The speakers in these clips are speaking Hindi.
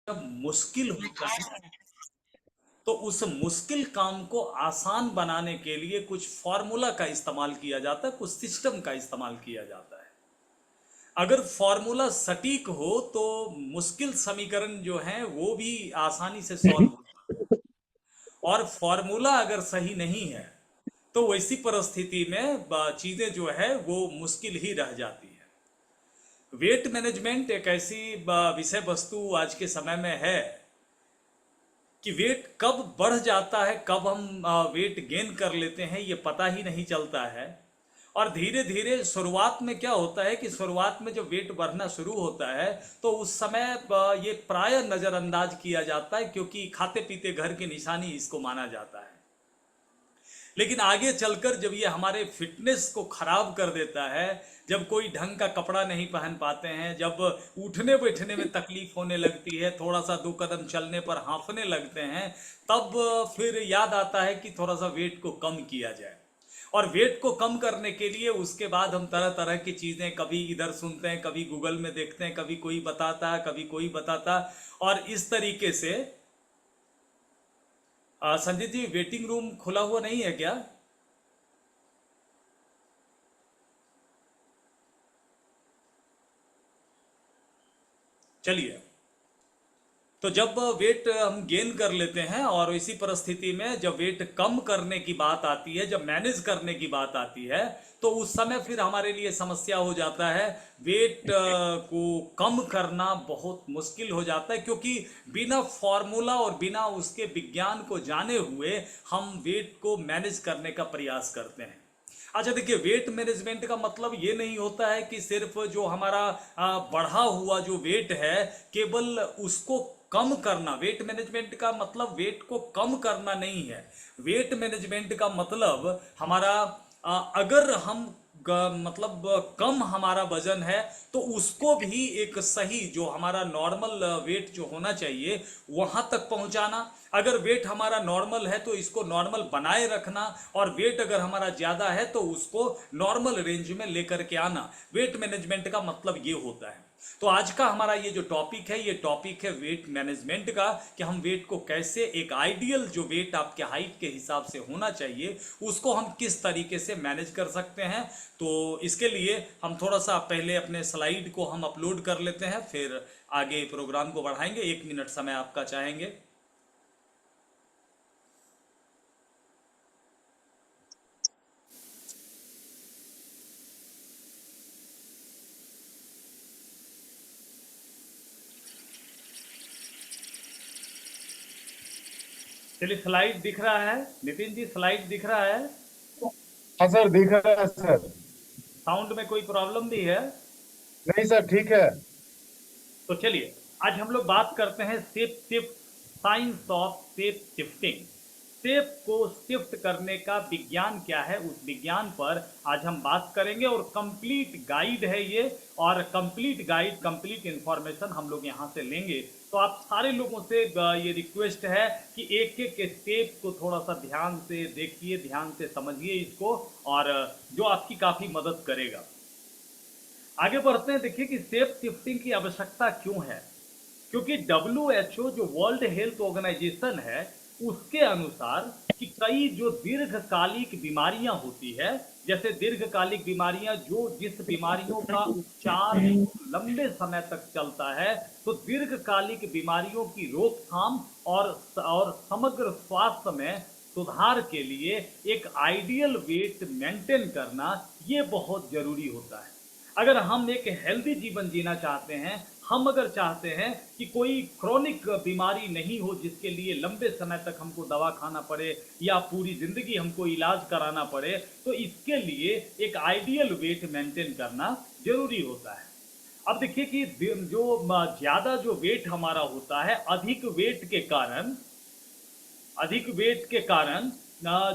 जब मुश्किल होता है तो उस मुश्किल काम को आसान बनाने के लिए कुछ फॉर्मूला का इस्तेमाल किया जाता है, कुछ सिस्टम का इस्तेमाल किया जाता है। अगर फॉर्मूला सटीक हो तो मुश्किल समीकरण जो है वो भी आसानी से सॉल्व होता है। और फॉर्मूला अगर सही नहीं है तो वैसी परिस्थिति में चीजें जो है वो मुश्किल ही रह जाती है। वेट मैनेजमेंट एक ऐसी विषय वस्तु आज के समय में है कि वेट कब बढ़ जाता है, कब हम वेट गेन कर लेते हैं, ये पता ही नहीं चलता है। और धीरे धीरे शुरुआत में क्या होता है कि शुरुआत में जब वेट बढ़ना शुरू होता है तो उस समय ये प्राय नज़रअंदाज किया जाता है, क्योंकि खाते पीते घर की निशानी इसको माना जाता है। लेकिन आगे चलकर जब ये हमारे फिटनेस को खराब कर देता है, जब कोई ढंग का कपड़ा नहीं पहन पाते हैं, जब उठने बैठने में तकलीफ होने लगती है, थोड़ा सा दो कदम चलने पर हांफने लगते हैं, तब फिर याद आता है कि थोड़ा सा वेट को कम किया जाए। और वेट को कम करने के लिए उसके बाद हम तरह तरह की चीज़ें कभी इधर सुनते हैं, कभी गूगल में देखते हैं, कभी कोई बताता है, कभी कोई बताता। और इस तरीके से संजीत जी, वेटिंग रूम खुला हुआ नहीं है क्या? चलिए। तो जब वेट हम गेन कर लेते हैं और इसी परिस्थिति में जब वेट कम करने की बात आती है, जब मैनेज करने की बात आती है, तो उस समय फिर हमारे लिए समस्या हो जाता है। वेट को कम करना बहुत मुश्किल हो जाता है, क्योंकि बिना फॉर्मूला और बिना उसके विज्ञान को जाने हुए हम वेट को मैनेज करने का प्रयास करते हैं। अच्छा देखिए, वेट मैनेजमेंट का मतलब ये नहीं होता है कि सिर्फ जो हमारा बढ़ा हुआ जो वेट है केवल उसको कम करना। वेट मैनेजमेंट का मतलब वेट को कम करना नहीं है। वेट मैनेजमेंट का मतलब हमारा अगर हम मतलब कम हमारा वजन है तो उसको भी एक सही जो हमारा नॉर्मल वेट जो होना चाहिए वहां तक पहुंचाना। अगर वेट हमारा नॉर्मल है तो इसको नॉर्मल बनाए रखना, और वेट अगर हमारा ज्यादा है तो उसको नॉर्मल रेंज में लेकर के आना। वेट मैनेजमेंट का मतलब ये होता है। तो आज का हमारा ये जो टॉपिक है, ये टॉपिक है वेट मैनेजमेंट का, कि हम वेट को कैसे, एक आइडियल जो वेट आपके हाइट के हिसाब से होना चाहिए उसको हम किस तरीके से मैनेज कर सकते हैं। तो इसके लिए हम थोड़ा सा पहले अपने स्लाइड को हम अपलोड कर लेते हैं, फिर आगे प्रोग्राम को बढ़ाएंगे। 1 मिनट समय आपका चाहेंगे? चलिए, स्लाइड दिख रहा है नितिन जी? स्लाइड दिख रहा है? हाँ सर, दिख रहा है सर। साउंड में कोई प्रॉब्लम भी है? नहीं सर, ठीक है। तो चलिए, आज हम लोग बात करते हैं shape shift, science of shape shifting. Shape को शिफ्ट करने का विज्ञान क्या है, उस विज्ञान पर आज हम बात करेंगे। और कंप्लीट गाइड है ये, और कंप्लीट गाइड, कंप्लीट इंफॉर्मेशन हम लोग यहाँ से लेंगे। तो आप सारे लोगों से ये रिक्वेस्ट है कि एक एक स्टेप को थोड़ा सा ध्यान से देखिए, ध्यान से समझिए इसको, और जो आपकी काफ़ी मदद करेगा। आगे बढ़ते हैं। देखिए कि शेप शिफ्टिंग की आवश्यकता क्यों है। क्योंकि WHO जो वर्ल्ड हेल्थ ऑर्गेनाइजेशन है, उसके अनुसार कि कई जो दीर्घकालिक बीमारियां होती है, जैसे दीर्घकालिक बीमारियां जो जिस बीमारियों का उपचार लंबे समय तक चलता है, तो दीर्घकालिक बीमारियों की रोकथाम और समग्र स्वास्थ्य में सुधार के लिए एक आइडियल वेट मेंटेन करना ये बहुत जरूरी होता है। अगर हम एक हेल्दी जीवन जीना चाहते हैं, हम अगर चाहते हैं कि कोई क्रोनिक बीमारी नहीं हो जिसके लिए लंबे समय तक हमको दवा खाना पड़े या पूरी जिंदगी हमको इलाज कराना पड़े, तो इसके लिए एक आइडियल वेट मेंटेन करना जरूरी होता है। अब देखिए कि जो ज्यादा जो वेट हमारा होता है, अधिक वेट के कारण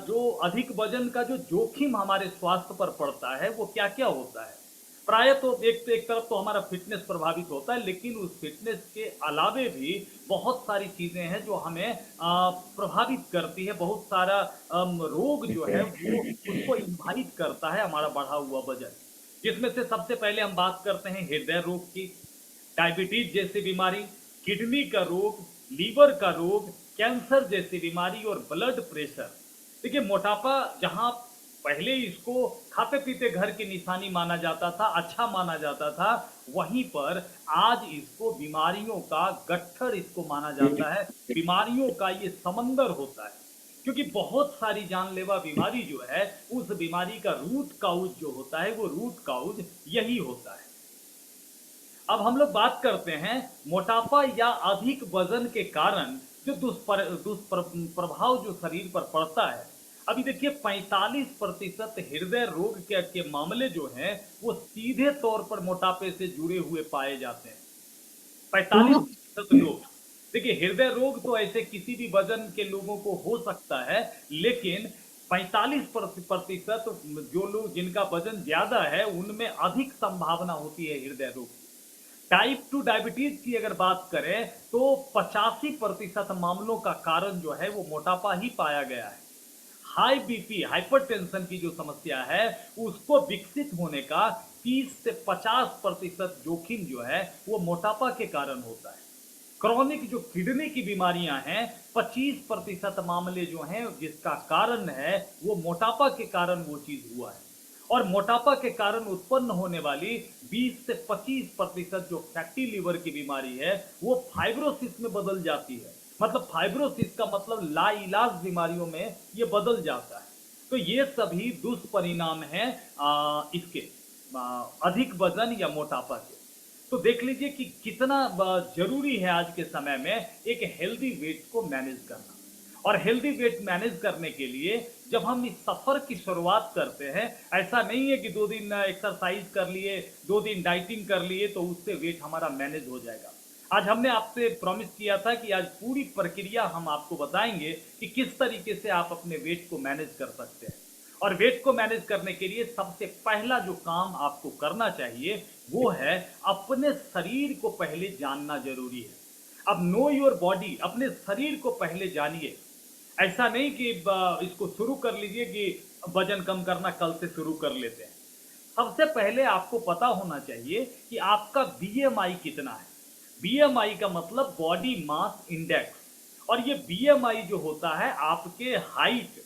जो अधिक वजन का जो जोखिम हमारे स्वास्थ्य पर पड़ता है वो क्या क्या होता है। प्राय तो एक तरफ तो हमारा फिटनेस प्रभावित होता है, लेकिन उस फिटनेस के अलावे भी बहुत सारी चीजें हैं जो हमें प्रभावित करती है। बहुत सारा रोग जो है वो उसको इन्वाइट करता है, हमारा बढ़ा हुआ वजन। जिसमें से सबसे पहले हम बात करते हैं हृदय रोग की, डायबिटीज जैसी बीमारी, किडनी का रोग, लीवर का रोग, कैंसर जैसी बीमारी और ब्लड प्रेशर। देखिए मोटापा जहां पहले इसको खाते पीते घर की निशानी माना जाता था, अच्छा माना जाता था, वहीं पर आज इसको बीमारियों का गट्ठर इसको माना जाता है। बीमारियों का ये समंदर होता है, क्योंकि बहुत सारी जानलेवा बीमारी जो है, उस बीमारी का रूट काउज जो होता है, वो रूट काउज यही होता है। अब हम लोग बात करते हैं मोटापा या अधिक वजन के कारण जो दुष्प्रभाव जो शरीर पर पड़ता है। अभी देखिए 45% हृदय रोग के मामले जो हैं वो सीधे तौर पर मोटापे से जुड़े हुए पाए जाते हैं। 45% लोग। देखिए हृदय रोग तो ऐसे किसी भी वजन के लोगों को हो सकता है, लेकिन 45% जो लोग जिनका वजन ज्यादा है उनमें अधिक संभावना होती है हृदय रोग की। टाइप 2 डायबिटीज की अगर बात करें तो 85% मामलों का कारण जो है वो मोटापा ही पाया गया है। हाई बीपी हाइपरटेंशन की जो समस्या है उसको विकसित होने का 30 से 50% जोखिम जो है वो मोटापा के कारण होता है। क्रॉनिक जो किडनी की बीमारियां हैं 25% मामले जो हैं जिसका कारण है वो मोटापा के कारण वो चीज हुआ है। और मोटापा के कारण उत्पन्न होने वाली 20 से 25% जो फैटी लिवर की बीमारी है वो फाइब्रोसिस में बदल जाती है। मतलब फाइब्रोसिस का मतलब लाइलाज बीमारियों में ये बदल जाता है। तो ये सभी दुष्परिणाम हैं इसके अधिक वजन या मोटापा के। तो देख लीजिए कि कितना जरूरी है आज के समय में एक हेल्दी वेट को मैनेज करना। और हेल्दी वेट मैनेज करने के लिए जब हम इस सफर की शुरुआत करते हैं, ऐसा नहीं है कि 2 दिन एक्सरसाइज कर लिए, 2 दिन डाइटिंग कर लिए तो उससे वेट हमारा मैनेज हो जाएगा। आज हमने आपसे प्रॉमिस किया था कि आज पूरी प्रक्रिया हम आपको बताएंगे कि किस तरीके से आप अपने वेट को मैनेज कर सकते हैं। और वेट को मैनेज करने के लिए सबसे पहला जो काम आपको करना चाहिए वो है अपने शरीर को पहले जानना जरूरी है। अब नो योर बॉडी, अपने शरीर को पहले जानिए। ऐसा नहीं कि इसको शुरू कर लीजिए कि वजन कम करना कल से शुरू कर लेते हैं। सबसे पहले आपको पता होना चाहिए कि आपका बीएमआई कितना है। बीएमआई का मतलब बॉडी मास इंडेक्स। और ये बीएमआई जो होता है आपके हाइट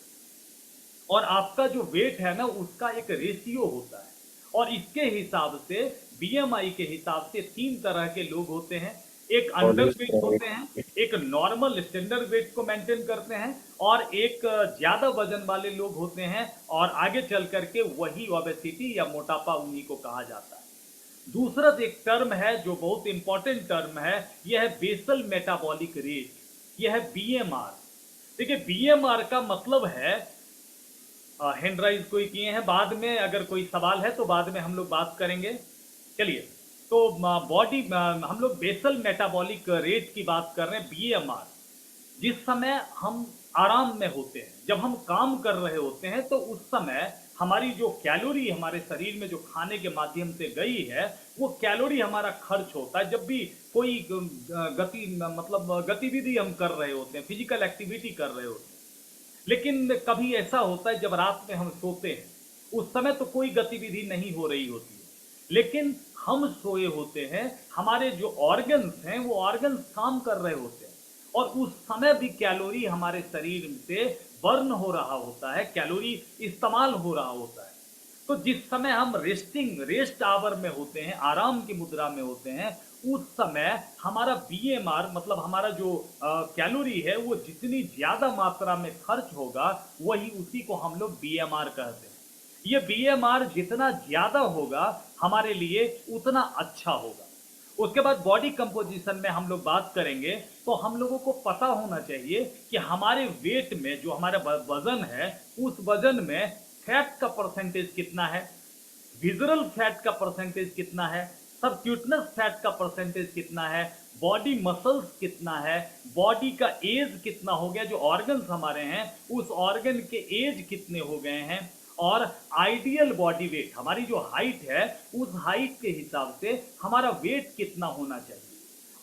और आपका जो वेट है ना उसका एक रेशियो होता है। और इसके हिसाब से बीएमआई के हिसाब से 3 तरह के लोग होते हैं। एक अंडर वेट होते हैं, एक नॉर्मल स्टैंडर्ड वेट को मेंटेन करते हैं, और एक ज्यादा वजन वाले लोग होते हैं। और आगे चल करके वही ओबेसिटी या मोटापा उन्हीं को कहा जाता है। दूसरा एक टर्म है जो बहुत इंपॉर्टेंट टर्म है, यह है बेसल मेटाबॉलिक रेट, यह है बीएमआर। देखिए बीएमआर का मतलब है हैंड राइज कोई किए हैं, बाद में अगर कोई सवाल है तो बाद में हम लोग बात करेंगे। चलिए, तो बॉडी हम लोग बेसल मेटाबॉलिक रेट की बात कर रहे हैं, बीएमआर। जिस समय हम आराम में होते हैं, जब हम काम कर रहे होते हैं, तो उस समय हमारी जो कैलोरी हमारे शरीर में जो खाने के माध्यम से गई है वो कैलोरी हमारा खर्च होता है। जब भी कोई मतलब गतिविधि हम कर रहे होते हैं, फिजिकल एक्टिविटी कर रहे होते हैं। लेकिन कभी ऐसा होता है जब रात में हम सोते हैं, उस समय तो कोई गतिविधि नहीं हो रही होती है, लेकिन हम सोए होते हैं, हमारे जो ऑर्गन्स हैं वो ऑर्गन्स काम कर रहे होते हैं, और उस समय भी कैलोरी हमारे शरीर से बर्न हो रहा होता है, कैलोरी इस्तेमाल हो रहा होता है। तो जिस समय हम रेस्ट आवर में होते हैं, आराम की मुद्रा में होते हैं, उस समय हमारा बीएमआर मतलब हमारा जो कैलोरी है वो जितनी ज्यादा मात्रा में खर्च होगा वही उसी को हम लोग बीएमआर कहते हैं। ये बीएमआर जितना ज्यादा होगा हमारे लिए उतना अच्छा होगा। उसके बाद बॉडी कंपोजिशन में हम लोग बात करेंगे, तो हम लोगों को पता होना चाहिए कि हमारे वेट में जो हमारा वजन है उस वजन में फैट का परसेंटेज कितना है, विजरल फैट का परसेंटेज कितना है, सबक्यूटनस फैट का परसेंटेज कितना है, बॉडी मसल्स कितना है, बॉडी का एज कितना हो गया, जो ऑर्गन्स हमारे हैं उस ऑर्गन के एज कितने हो गए हैं, और आइडियल बॉडी वेट हमारी जो हाइट है उस हाइट के हिसाब से हमारा वेट कितना होना चाहिए।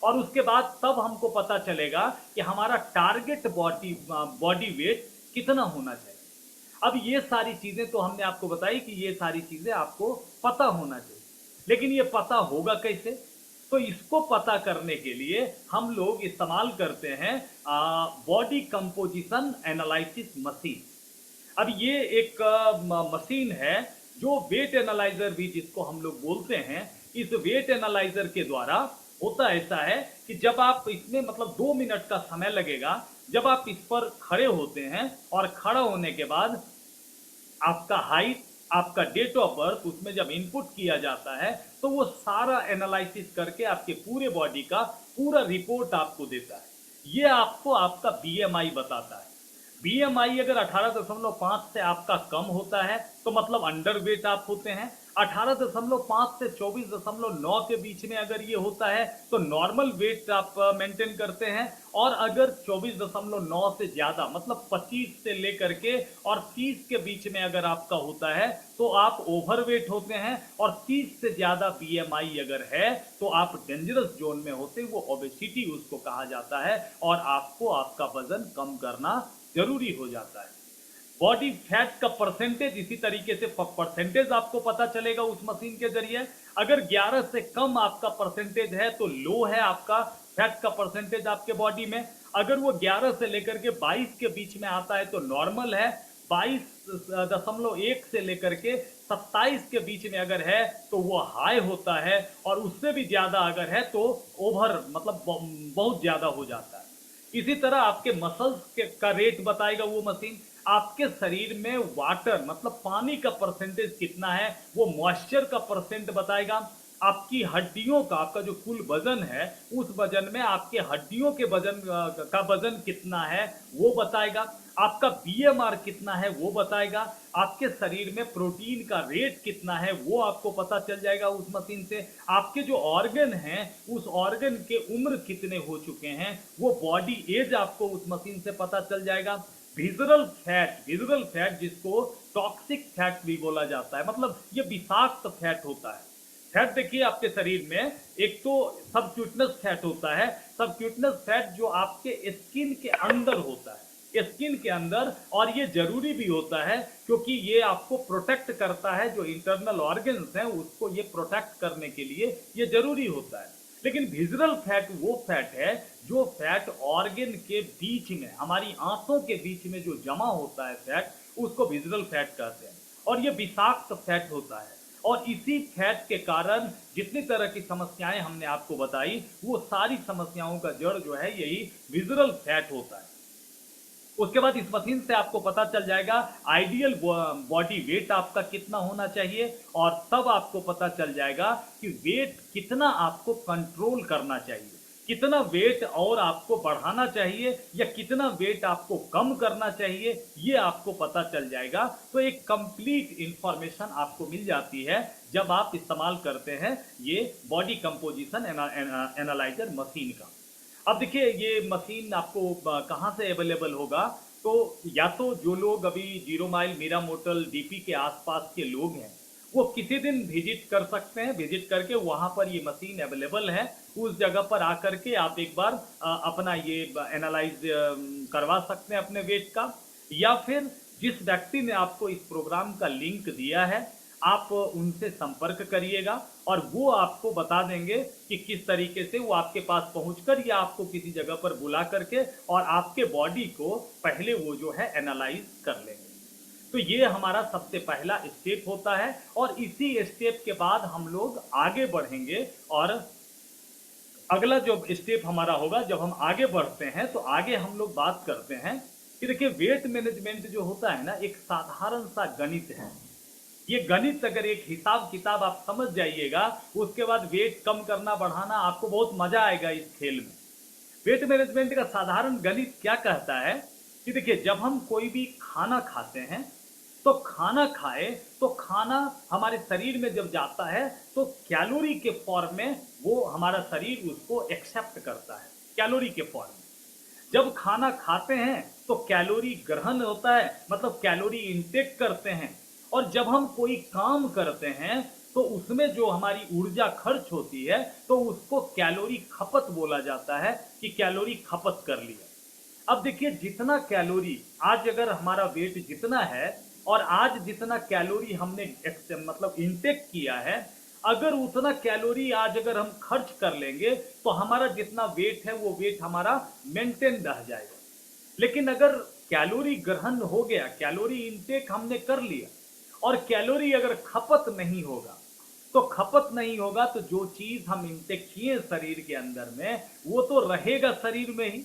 और उसके बाद तब हमको पता चलेगा कि हमारा टारगेट बॉडी वेट कितना होना चाहिए। अब ये सारी चीजें तो हमने आपको बताई कि ये सारी चीजें आपको पता होना चाहिए, लेकिन ये पता होगा कैसे? तो इसको पता करने के लिए हम लोग इस्तेमाल करते हैं बॉडी कंपोजिशन एनालिसिस मशीन। अब ये एक मशीन है जो वेट एनालाइजर भी जिसको हम लोग बोलते हैं। इस वेट एनालाइजर के द्वारा होता ऐसा है कि जब आप इसमें मतलब 2 मिनट का समय लगेगा, जब आप इस पर खड़े होते हैं और खड़ा होने के बाद आपका हाइट, आपका डेट ऑफ बर्थ उसमें जब इनपुट किया जाता है तो वो सारा एनालिसिस करके आपके पूरे बॉडी का पूरा रिपोर्ट आपको देता है। ये आपको आपका बीएमआई बताता है। बीएमआई अगर 18.5 से आपका कम होता है तो मतलब अंडर वेट आप होते हैं। 18.5 से 24.9 के बीच में अगर ये होता है तो नॉर्मल वेट आप मेंटेन करते हैं। और अगर 24.9 से ज्यादा मतलब 25 से लेकर के और 30 के बीच में अगर आपका होता है तो आप ओवरवेट होते हैं। और 30 से ज्यादा बीएमआई अगर है तो आप डेंजरस जोन में होते हैं, वो ओबेसिटी उसको कहा जाता है और आपको आपका वजन कम करना जरूरी हो जाता है। बॉडी फैट का परसेंटेज इसी तरीके से परसेंटेज आपको पता चलेगा उस मशीन के जरिए। अगर 11 से कम आपका परसेंटेज है तो लो है आपका फैट का परसेंटेज आपके बॉडी में। अगर वो 11 से लेकर के 22 के बीच में आता है तो नॉर्मल है। 22.1 से लेकर के 27 के बीच में अगर है तो वो हाई होता है। और उससे भी ज्यादा अगर है तो ओवर मतलब बहुत ज्यादा हो जाता है। इसी तरह आपके मसल्स का रेट बताएगा वो मशीन। आपके शरीर में वाटर मतलब पानी का परसेंटेज कितना है, वो मॉइस्चर का परसेंट बताएगा। आपकी हड्डियों का आपका जो कुल वजन है उस वजन में आपके हड्डियों के वजन का वजन कितना है वो बताएगा। आपका बीएमआर कितना है वो बताएगा। आपके शरीर में प्रोटीन का रेट कितना है वो आपको पता चल जाएगा उस मशीन से। आपके जो ऑर्गन हैं उस ऑर्गन के उम्र कितने हो चुके हैं वो बॉडी एज आपको उस मशीन से पता चल जाएगा। विजुअल फैट जिसको टॉक्सिक फैट भी बोला जाता है, मतलब ये विषाक्त फैट होता है। फैट देखिए आपके शरीर में एक तो सबक्यूटनस फैट होता है। सबक्यूटनस फैट जो आपके स्किन के अंदर होता है, स्किन के अंदर। और ये जरूरी भी होता है क्योंकि ये आपको प्रोटेक्ट करता है, जो इंटरनल ऑर्गन्स हैं उसको ये प्रोटेक्ट करने के लिए ये जरूरी होता है। लेकिन विजुअल फैट वो फैट है जो फैट ऑर्गन के बीच में, हमारी आंतों के बीच में जो जमा होता है फैट, उसको विजुअल फैट कहते हैं। और ये विषाक्त फैट होता है। और इसी फैट के कारण जितनी तरह की समस्याएं हमने आपको बताई वो सारी समस्याओं का जड़ जो है यही विजुअल फैट होता है। उसके बाद इस मशीन से आपको पता चल जाएगा आइडियल बॉडी वेट आपका कितना होना चाहिए। और तब आपको पता चल जाएगा कि वेट कितना आपको कंट्रोल करना चाहिए, कितना वेट और आपको बढ़ाना चाहिए या कितना वेट आपको कम करना चाहिए, ये आपको पता चल जाएगा। तो एक कंप्लीट इंफॉर्मेशन आपको मिल जाती है जब आप इस्तेमाल करते हैं ये बॉडी कंपोजिशन एनालाइजर मशीन का। अब देखिए ये मशीन आपको कहाँ से अवेलेबल होगा, तो या तो जो लोग अभी 0 माइल, मीरा मोटल, डीपी के आसपास के लोग हैं वो किसी दिन विजिट कर सकते हैं। विजिट करके वहां पर ये मशीन अवेलेबल है, उस जगह पर आकर के आप एक बार अपना ये एनालाइज करवा सकते हैं अपने वेट का। या फिर जिस व्यक्ति ने आपको इस प्रोग्राम का लिंक दिया है आप उनसे संपर्क करिएगा और वो आपको बता देंगे कि किस तरीके से वो आपके पास पहुंचकर या आपको किसी जगह पर बुला करके और आपके बॉडी को पहले वो जो है एनालाइज कर लेंगे। तो ये हमारा सबसे पहला स्टेप होता है और इसी स्टेप के बाद हम लोग आगे बढ़ेंगे। और अगला जो स्टेप हमारा होगा, जब हम आगे बढ़ते हैं तो आगे हम लोग बात करते हैं कि देखिए वेट मैनेजमेंट जो होता है ना एक साधारण सा गणित है। ये गणित अगर एक हिसाब किताब आप समझ जाइएगा उसके बाद वेट कम करना बढ़ाना आपको बहुत मजा आएगा इस खेल में। वेट मैनेजमेंट का साधारण गणित क्या कहता है कि देखिए जब हम कोई भी खाना खाते हैं तो खाना खाए तो खाना हमारे शरीर में जब जाता है तो कैलोरी के फॉर्म में वो हमारा शरीर उसको एक्सेप्ट करता है, कैलोरी के फॉर्म में। जब खाना खाते हैं तो कैलोरी ग्रहण होता है, मतलब कैलोरी इंटेक करते हैं। और जब हम कोई काम करते हैं तो उसमें जो हमारी ऊर्जा खर्च होती है तो उसको कैलोरी खपत बोला जाता है कि कैलोरी खपत कर लिया। अब देखिए जितना कैलोरी आज अगर हमारा वेट जितना है और आज जितना कैलोरी हमने मतलब इंटेक किया है, अगर उतना कैलोरी आज अगर हम खर्च कर लेंगे तो हमारा जितना वेट है वो वेट हमारा मेंटेन रह जाएगा। लेकिन अगर कैलोरी ग्रहण हो गया, कैलोरी इंटेक हमने कर लिया और कैलोरी अगर खपत नहीं होगा, तो खपत नहीं होगा तो जो चीज हम इंटेक किए शरीर के अंदर में वो तो रहेगा शरीर में ही,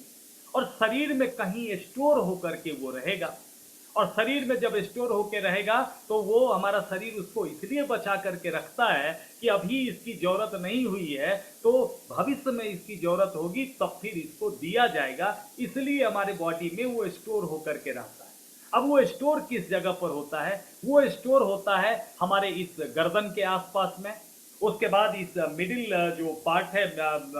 और शरीर में कहीं स्टोर होकर के वो रहेगा। और शरीर में जब स्टोर होकर रहेगा तो वो हमारा शरीर उसको इसलिए बचा करके रखता है कि अभी इसकी जरूरत नहीं हुई है, तो भविष्य में इसकी जरूरत होगी तब फिर इसको दिया जाएगा, इसलिए हमारे बॉडी में वो स्टोर होकर के रहता है। अब वो स्टोर किस जगह पर होता है? वो स्टोर होता है हमारे इस गर्दन के आसपास में, उसके बाद इस मिडिल जो पार्ट है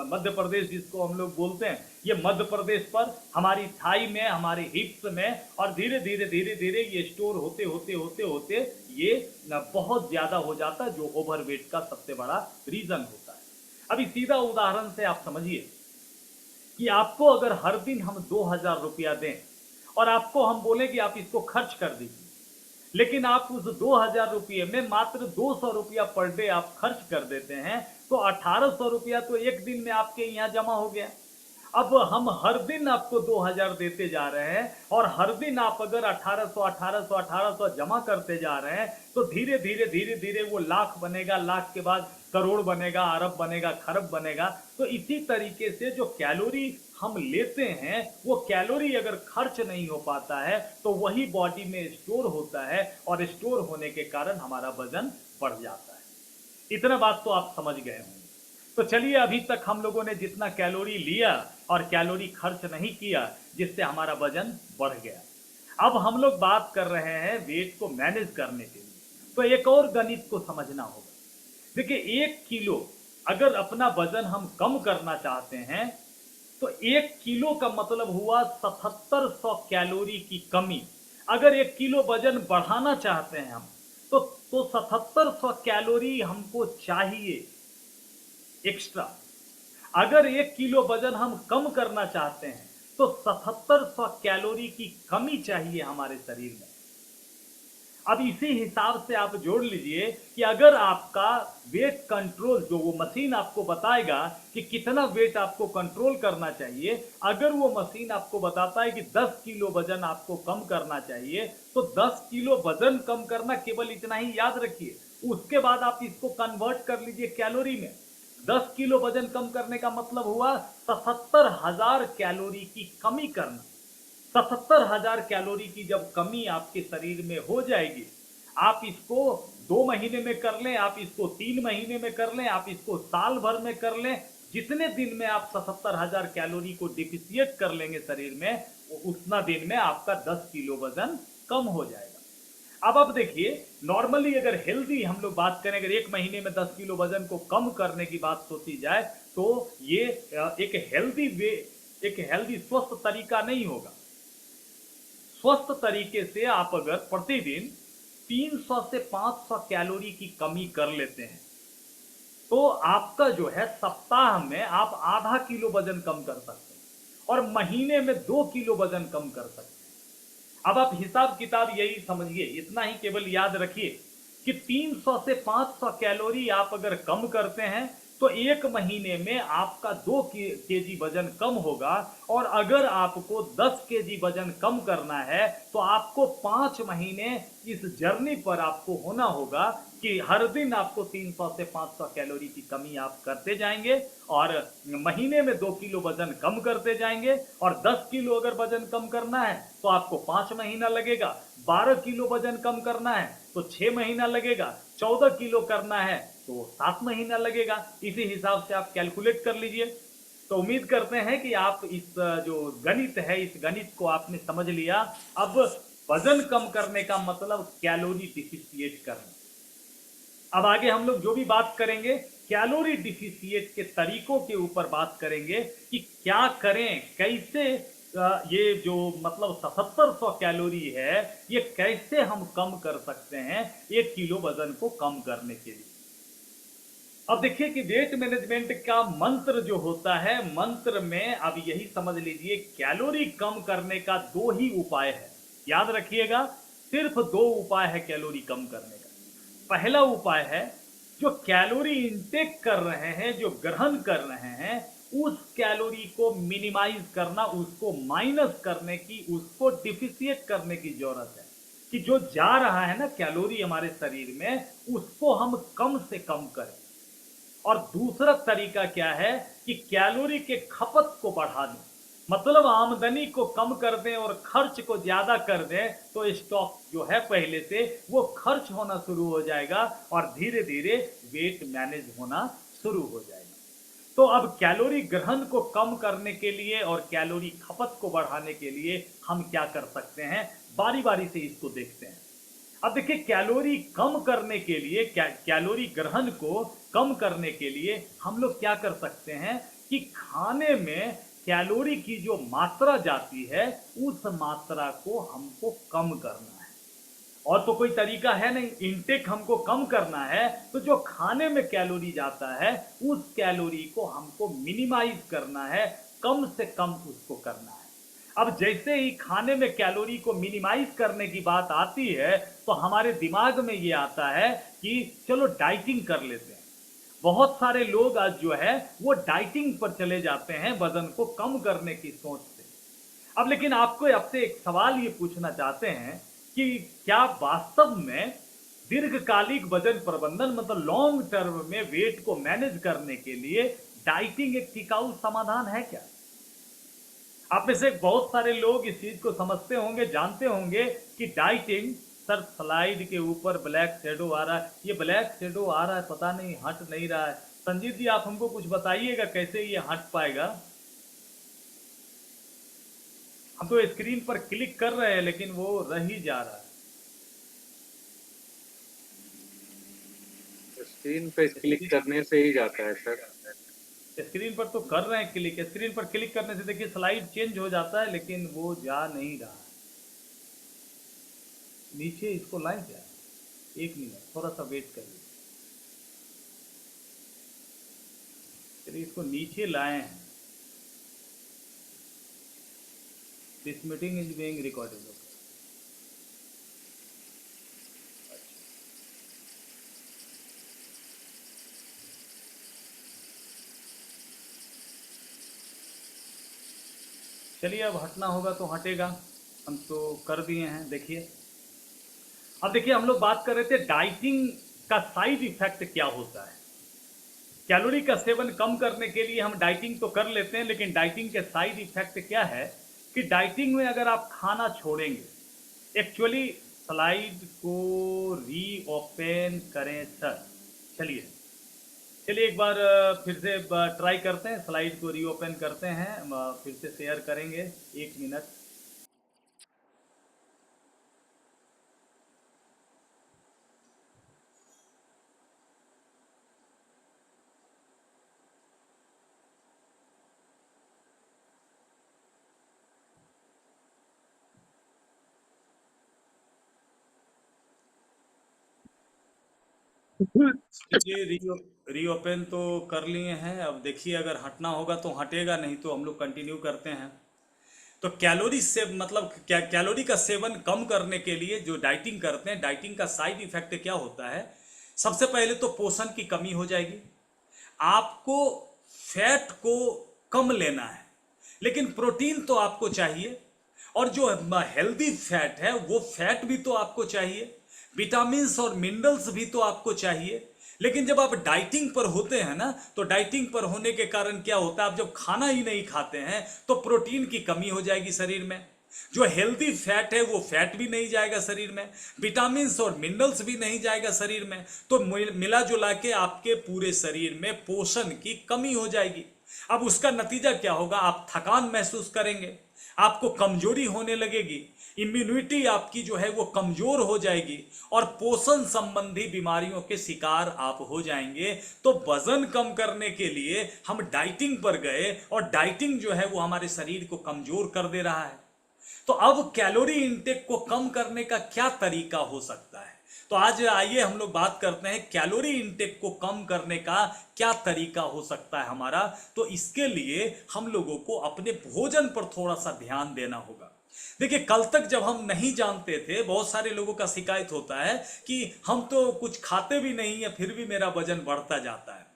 मध्य प्रदेश जिसको हम लोग बोलते हैं, ये मध्य प्रदेश पर हमारी थाई में, हमारे हिप्स में, और धीरे धीरे धीरे धीरे ये स्टोर होते होते होते होते ये बहुत ज्यादा हो जाता है, जो ओवरवेट का सबसे बड़ा रीजन होता है। अभी सीधा उदाहरण से आप समझिए कि आपको अगर हर दिन हम 2000 रुपया दें और आपको हम बोले कि आप इसको खर्च कर दीजिए, लेकिन आप उस 2000 रुपये में मात्र 200 रुपया पर डे आप खर्च कर देते हैं, तो 1800 रुपया तो एक दिन में आपके यहाँ जमा हो गया। अब हम हर दिन आपको 2000 देते जा रहे हैं और हर दिन आप अगर 1800 1800 1800 जमा करते जा रहे हैं, तो धीरे धीरे धीरे धीरे वो लाख बनेगा, लाख के बाद करोड़ बनेगा, अरब बनेगा, खरब बनेगा। तो इसी तरीके से जो कैलोरी हम लेते हैं वो कैलोरी अगर खर्च नहीं हो पाता है तो वही बॉडी में स्टोर होता है, और स्टोर होने के कारण हमारा वजन बढ़ जाता है। इतना बात तो आप समझ गए होंगे। तो चलिए, अभी तक हम लोगों ने जितना कैलोरी लिया और कैलोरी खर्च नहीं किया, जिससे हमारा वजन बढ़ गया। अब हम लोग बात कर रहे हैं वेट को मैनेज करने के लिए, तो एक और गणित को समझना होगा। देखिए, 1 किलो अगर अपना वजन हम कम करना चाहते हैं तो 1 किलो का मतलब हुआ 7700 कैलोरी की कमी। अगर 1 किलो वजन बढ़ाना चाहते हैं हम तो 7700 कैलोरी हमको चाहिए एक्स्ट्रा। अगर 1 किलो वजन हम कम करना चाहते हैं तो 7700 कैलोरी की कमी चाहिए हमारे शरीर में। अब इसी हिसाब से आप जोड़ लीजिए कि अगर आपका वेट कंट्रोल, जो वो मशीन आपको बताएगा कि कितना वेट आपको कंट्रोल करना चाहिए, अगर वो मशीन आपको बताता है कि 10 किलो वजन आपको कम करना चाहिए, तो 10 किलो वजन कम करना, केवल इतना ही याद रखिए। उसके बाद आप इसको कन्वर्ट कर लीजिए कैलोरी में। 10 किलो वजन कम करने का मतलब हुआ 77,000 कैलोरी की कमी करना। 77,000 कैलोरी की जब कमी आपके शरीर में हो जाएगी, आप इसको 2 महीने में कर लें, आप इसको 3 महीने में कर लें, आप इसको साल भर में कर लें, जितने दिन में आप 77,000 कैलोरी को डिफिशिएट कर लेंगे शरीर में, उतना दिन में आपका 10 किलो वजन कम हो जाएगा। अब देखिए, नॉर्मली अगर हेल्दी हम लोग बात करें, अगर 1 महीने में 10 किलो वजन को कम करने की बात सोची जाए, तो ये एक हेल्दी स्वस्थ तरीका नहीं होगा। स्वस्थ तरीके से आप अगर प्रतिदिन 300 से 500 कैलोरी की कमी कर लेते हैं, तो आपका जो है सप्ताह में आप आधा किलो वजन कम कर सकते हैं और महीने में 2 किलो वजन कम कर सकते हैं। अब आप हिसाब किताब यही समझिए, इतना ही केवल याद रखिए कि 300 से 500 कैलोरी आप अगर कम करते हैं तो 1 महीने में आपका 2 केजी वजन कम होगा, और अगर आपको 10 केजी वजन कम करना है तो आपको 5 महीने इस जर्नी पर आपको होना होगा कि हर दिन आपको 300 से 500 कैलोरी की कमी आप करते जाएंगे और महीने में 2 किलो वजन कम करते जाएंगे। और 10 किलो अगर वजन कम करना है तो आपको 5 महीना लगेगा, 12 किलो वजन कम करना है तो 6 महीना लगेगा, 14 किलो करना है तो 7 महीना लगेगा। इसी हिसाब से आप कैलकुलेट कर लीजिए। तो उम्मीद करते हैं कि आप इस जो गणित है, इस गणित को आपने समझ लिया। अब वजन कम करने का मतलब कैलोरी डिफिशिएट करना। अब आगे हम लोग जो भी बात करेंगे कैलोरी डिफिशिएट के तरीकों के ऊपर बात करेंगे कि क्या करें, कैसे ये जो मतलब 7700 कैलोरी है ये कैसे हम कम कर सकते हैं 1 किलो वजन को कम करने के लिए। अब देखिए कि वेट मैनेजमेंट का मंत्र जो होता है, मंत्र में अब यही समझ लीजिए, कैलोरी कम करने का 2 ही उपाय है। याद रखिएगा, सिर्फ 2 उपाय है कैलोरी कम करने का। पहला उपाय है जो कैलोरी इंटेक कर रहे हैं, जो ग्रहण कर रहे हैं, उस कैलोरी को मिनिमाइज करना, उसको माइनस करने की, उसको डिफिशिएट करने की जरूरत है। कि जो जा रहा है ना कैलोरी हमारे शरीर में, उसको हम कम से कम करें। और दूसरा तरीका क्या है कि कैलोरी के खपत को बढ़ा दें, मतलब आमदनी को कम कर दें और खर्च को ज्यादा कर दें, तो स्टॉक जो है पहले से वो खर्च होना शुरू हो जाएगा और धीरे धीरे वेट मैनेज होना शुरू हो जाएगा। तो अब कैलोरी ग्रहण को कम करने के लिए और कैलोरी खपत को बढ़ाने के लिए हम क्या कर सकते हैं, बारी बारी से इसको देखते हैं। अब देखिए, कैलोरी कम करने के लिए, कैलोरी ग्रहण को कम करने के लिए हम लोग क्या कर सकते हैं कि खाने में कैलोरी की जो मात्रा जाती है, उस मात्रा को हमको कम करना है। और तो कोई तरीका है नहीं, इनटेक हमको कम करना है, तो जो खाने में कैलोरी जाता है, उस कैलोरी को हमको मिनिमाइज करना है, कम से कम उसको करना है। अब जैसे ही खाने में कैलोरी को मिनिमाइज करने की बात आती है, तो हमारे दिमाग में ये आता है कि चलो डाइटिंग कर लेते हैं। बहुत सारे लोग आज जो है वो डाइटिंग पर चले जाते हैं वजन को कम करने की सोच से। अब लेकिन आपको आपसे एक सवाल ये पूछना चाहते हैं कि क्या वास्तव में दीर्घकालिक वजन प्रबंधन, मतलब लॉन्ग टर्म में वेट को मैनेज करने के लिए डाइटिंग एक टिकाऊ समाधान है क्या? आप में से बहुत सारे लोग इस चीज को समझते होंगे, जानते होंगे कि डाइटिंग, सर स्लाइड के ऊपर ब्लैक शेडो आ रहा है, ये ब्लैक शेडो आ रहा है, पता नहीं हट नहीं रहा है। संजीव जी, आप हमको कुछ बताइएगा कैसे ये हट पाएगा। हम तो स्क्रीन पर क्लिक कर रहे हैं लेकिन वो रह ही जा रहा है। स्क्रीन पे क्लिक करने से ही जाता है सर। स्क्रीन पर तो कर रहे हैं क्लिक, स्क्रीन पर क्लिक करने से देखिए स्लाइड चेंज हो जाता है, लेकिन वो जा नहीं रहा है। नीचे इसको लाएं क्या? एक मिनट, थोड़ा सा वेट करिए। चलिए इसको नीचे लाए हैं। This meeting is being recorded. चलिए, अब हटना होगा तो हटेगा, हम तो कर दिए हैं। देखिए, अब देखिए, हम लोग बात कर रहे थे डाइटिंग का साइड इफेक्ट क्या होता है। कैलोरी का सेवन कम करने के लिए हम डाइटिंग तो कर लेते हैं, लेकिन डाइटिंग के साइड इफेक्ट क्या है कि डाइटिंग में अगर आप खाना छोड़ेंगे, एक्चुअली स्लाइड को रीओपन करें सर। चलिए चलिए एक बार फिर से ट्राई करते हैं, स्लाइड को रीओपन करते हैं, फिर से शेयर करेंगे। एक मिनट। चलिए, रीओपन तो कर लिए हैं। अब देखिए, अगर हटना होगा तो हटेगा, नहीं तो हम लोग कंटिन्यू करते हैं। तो कैलोरी से मतलब क्या, कैलोरी का सेवन कम करने के लिए जो डाइटिंग करते हैं, डाइटिंग का साइड इफेक्ट क्या होता है? सबसे पहले तो पोषण की कमी हो जाएगी। आपको फैट को कम लेना है, लेकिन प्रोटीन तो आपको चाहिए, और जो हेल्दी फैट है वो फैट भी तो आपको चाहिए, विटामिन्स और मिनरल्स भी तो आपको चाहिए। लेकिन जब आप डाइटिंग पर होते हैं ना, तो डाइटिंग पर होने के कारण क्या होता है, आप जब खाना ही नहीं खाते हैं तो प्रोटीन की कमी हो जाएगी शरीर में, जो हेल्दी फैट है वो फैट भी नहीं जाएगा शरीर में, विटामिन्स और मिनरल्स भी नहीं जाएगा शरीर में, तो मिला जुला के आपके पूरे शरीर में पोषण की कमी हो जाएगी। अब उसका नतीजा क्या होगा? आप थकान महसूस करेंगे, आपको कमजोरी होने लगेगी, इम्यूनिटी आपकी जो है वो कमजोर हो जाएगी, और पोषण संबंधी बीमारियों के शिकार आप हो जाएंगे। तो वजन कम करने के लिए हम डाइटिंग पर गए, और डाइटिंग जो है वो हमारे शरीर को कमजोर कर दे रहा है। तो अब कैलोरी इंटेक को कम करने का क्या तरीका हो सकता है? तो आज आइए हम लोग बात करते हैं कैलोरी इंटेक को कम करने का क्या तरीका हो सकता है हमारा। तो इसके लिए हम लोगों को अपने भोजन पर थोड़ा सा ध्यान देना होगा। देखिए, कल तक जब हम नहीं जानते थे, बहुत सारे लोगों का शिकायत होता है कि हम तो कुछ खाते भी नहीं है फिर भी मेरा वजन बढ़ता जाता है।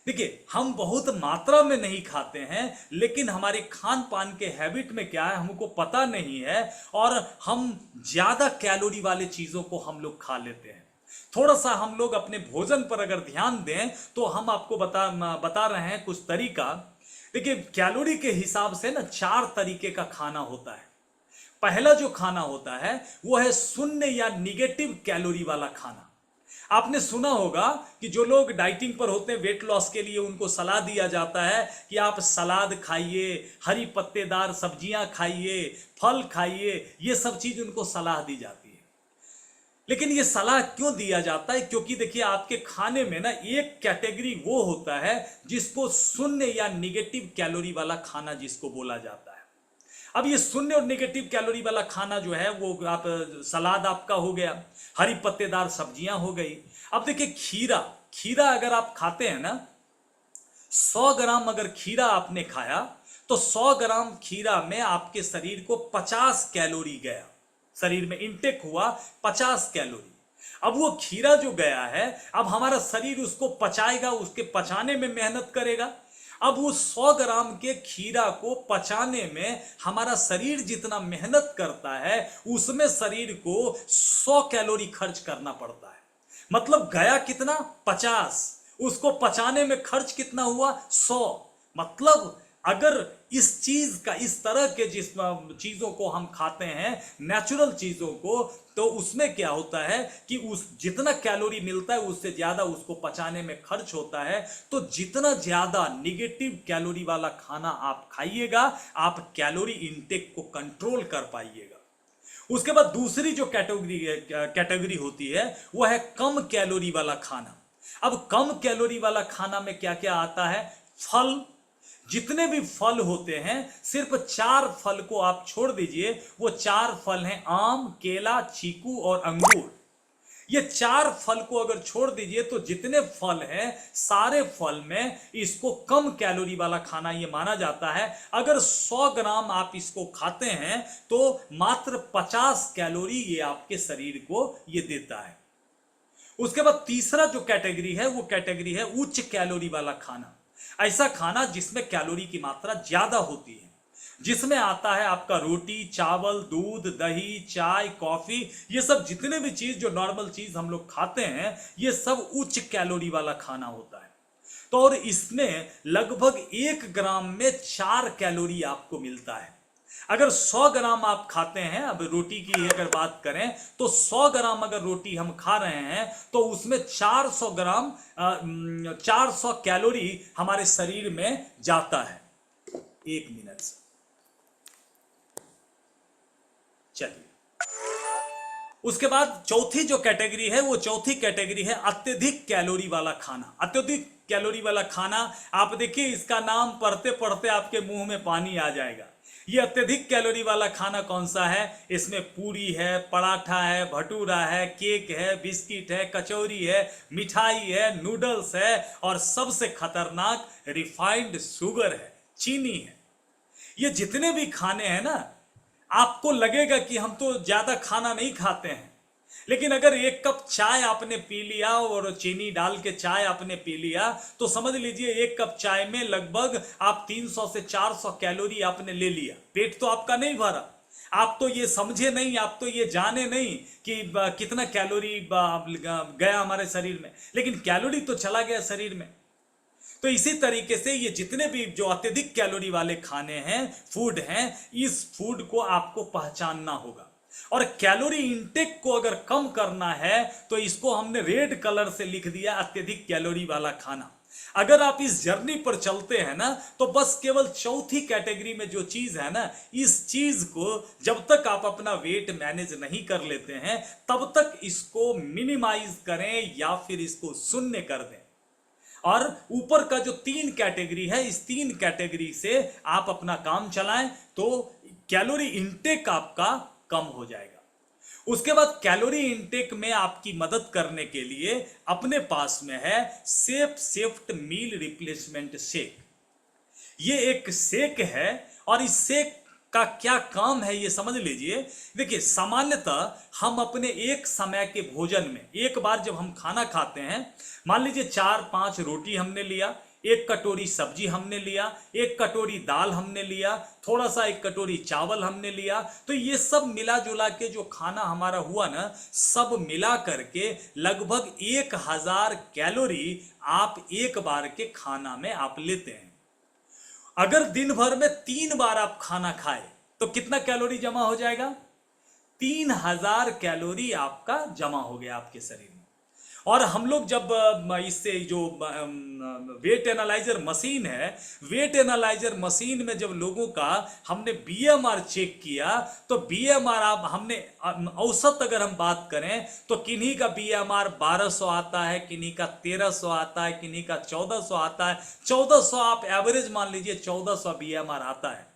देखिए, हम बहुत मात्रा में नहीं खाते हैं, लेकिन हमारे खान पान के हैबिट में क्या है हमको पता नहीं है, और हम ज्यादा कैलोरी वाले चीजों को हम लोग खा लेते हैं। थोड़ा सा हम लोग अपने भोजन पर अगर ध्यान दें तो हम आपको बता रहे हैं कुछ तरीका। देखिए, कैलोरी के हिसाब से ना 4 तरीके का खाना होता है। पहला जो खाना होता है वो है शून्य या निगेटिव कैलोरी वाला खाना। आपने सुना होगा कि जो लोग डाइटिंग पर होते हैं वेट लॉस के लिए, उनको सलाह दिया जाता है कि आप सलाद खाइए, हरी पत्तेदार सब्जियां खाइए, फल खाइए, ये सब चीज उनको सलाह दी जाती है। लेकिन ये सलाह क्यों दिया जाता है? क्योंकि देखिए, आपके खाने में ना एक कैटेगरी वो होता है जिसको शून्य या निगेटिव कैलोरी वाला खाना जिसको बोला जाता है। अब ये शून्य और नेगेटिव कैलोरी वाला खाना जो है वो आप सलाद आपका हो गया, हरी पत्तेदार सब्जियां हो गई। अब देखिए, खीरा खीरा अगर आप खाते हैं ना, 100 ग्राम अगर खीरा आपने खाया तो 100 ग्राम खीरा में आपके शरीर को 50 कैलोरी गया, शरीर में इनटेक हुआ 50 कैलोरी। अब वो खीरा जो गया है, अब हमारा शरीर उसको पचाएगा, उसके पचाने में मेहनत करेगा। अब वो 100 ग्राम के खीरा को पचाने में हमारा शरीर जितना मेहनत करता है, उसमें शरीर को 100 कैलोरी खर्च करना पड़ता है। मतलब गया कितना? 50। उसको पचाने में खर्च कितना हुआ? 100। मतलब अगर इस चीज का, इस तरह के जिस चीजों को हम खाते हैं, नेचुरल चीजों को, तो उसमें क्या होता है कि उस जितना कैलोरी मिलता है उससे ज्यादा उसको पचाने में खर्च होता है। तो जितना ज्यादा निगेटिव कैलोरी वाला खाना आप खाइएगा, आप कैलोरी इनटेक को कंट्रोल कर पाइएगा। उसके बाद दूसरी जो कैटेगरी होती है वो है कम कैलोरी वाला खाना। अब कम कैलोरी वाला खाना में क्या क्या आता है? फल। जितने भी फल होते हैं, सिर्फ 4 फल को आप छोड़ दीजिए। वो 4 फल हैं आम, केला, चीकू और अंगूर। ये 4 फल को अगर छोड़ दीजिए तो जितने फल हैं, सारे फल में इसको कम कैलोरी वाला खाना ये माना जाता है। अगर 100 ग्राम आप इसको खाते हैं तो मात्र 50 कैलोरी ये आपके शरीर को ये देता है। उसके बाद तीसरा जो कैटेगरी है वो कैटेगरी है उच्च कैलोरी वाला खाना। ऐसा खाना जिसमें कैलोरी की मात्रा ज्यादा होती है, जिसमें आता है आपका रोटी, चावल, दूध, दही, चाय, कॉफी। ये सब जितने भी चीज जो नॉर्मल चीज हम लोग खाते हैं, ये सब उच्च कैलोरी वाला खाना होता है। तो और इसमें लगभग 1 ग्राम में 4 कैलोरी आपको मिलता है। अगर 100 ग्राम आप खाते हैं, अब रोटी की अगर बात करें तो 100 ग्राम अगर रोटी हम खा रहे हैं तो उसमें 400 ग्राम 400 कैलोरी हमारे शरीर में जाता है। 1 मिनट से चलिए, उसके बाद चौथी जो कैटेगरी है वो चौथी कैटेगरी है अत्यधिक कैलोरी वाला खाना। अत्यधिक कैलोरी वाला खाना, आप देखिए इसका नाम पढ़ते पढ़ते आपके मुंह में पानी आ जाएगा। ये अत्यधिक कैलोरी वाला खाना कौन सा है? इसमें पूरी है, पराठा है, भटूरा है, केक है, बिस्किट है, कचौरी है, मिठाई है, नूडल्स है, और सबसे खतरनाक रिफाइंड शुगर है, चीनी है। ये जितने भी खाने हैं ना, आपको लगेगा कि हम तो ज्यादा खाना नहीं खाते हैं, लेकिन अगर 1 कप चाय आपने पी लिया और चीनी डाल के चाय आपने पी लिया तो समझ लीजिए 1 कप चाय में लगभग आप 300 से 400 कैलोरी आपने ले लिया। पेट तो आपका नहीं भरा, आप तो ये समझे नहीं, आप तो ये जाने नहीं कि कितना कैलोरी गया हमारे शरीर में, लेकिन कैलोरी तो चला गया शरीर में। तो इसी तरीके से ये जितने भी जो अत्यधिक कैलोरी वाले खाने हैं, फूड हैं, इस फूड को आपको पहचानना होगा। और कैलोरी इंटेक को अगर कम करना है तो इसको हमने रेड कलर से लिख दिया, अत्यधिक कैलोरी वाला खाना। अगर आप इस जर्नी पर चलते हैं ना, तो बस केवल चौथी कैटेगरी में जो चीज है ना, इस चीज को जब तक आप अपना वेट मैनेज नहीं कर लेते हैं तब तक इसको मिनिमाइज करें या फिर इसको शून्य कर दें। और ऊपर का जो 3 कैटेगरी है, इस 3 कैटेगरी से आप अपना काम चलाएं तो कैलोरी इंटेक आपका कम हो जाएगा। उसके बाद कैलोरी इंटेक में आपकी मदद करने के लिए अपने पास में है सेफ सेफ्ट मील रिप्लेसमेंट शेक। ये एक शेक है और इस शेक का क्या काम है ये समझ लीजिए। देखिए, सामान्यतः हम अपने एक समय के भोजन में एक बार जब हम खाना खाते हैं, मान लीजिए 4-5 रोटी हमने लिया, एक कटोरी सब्जी हमने लिया, एक कटोरी दाल हमने लिया, थोड़ा सा एक कटोरी चावल हमने लिया, तो ये सब मिला जुला के जो खाना हमारा हुआ ना, सब मिला करके लगभग 1000 कैलोरी आप एक बार के खाना में आप लेते हैं। अगर दिन भर में 3 बार आप खाना खाए तो कितना कैलोरी जमा हो जाएगा? 3000 कैलोरी आपका जमा हो गया आपके शरीर में। और हम लोग जब इससे जो वेट एनालाइजर मशीन है, वेट एनालाइजर मशीन में जब लोगों का हमने बीएमआर चेक किया, तो बीएमआर आप हमने औसत अगर हम बात करें तो किन्हीं का बीएमआर 1200 आता है, किन्हीं का 1300 आता है, किन्हीं का 1400 आता है। 1400 आप एवरेज मान लीजिए, 1400 बीएमआर आता है।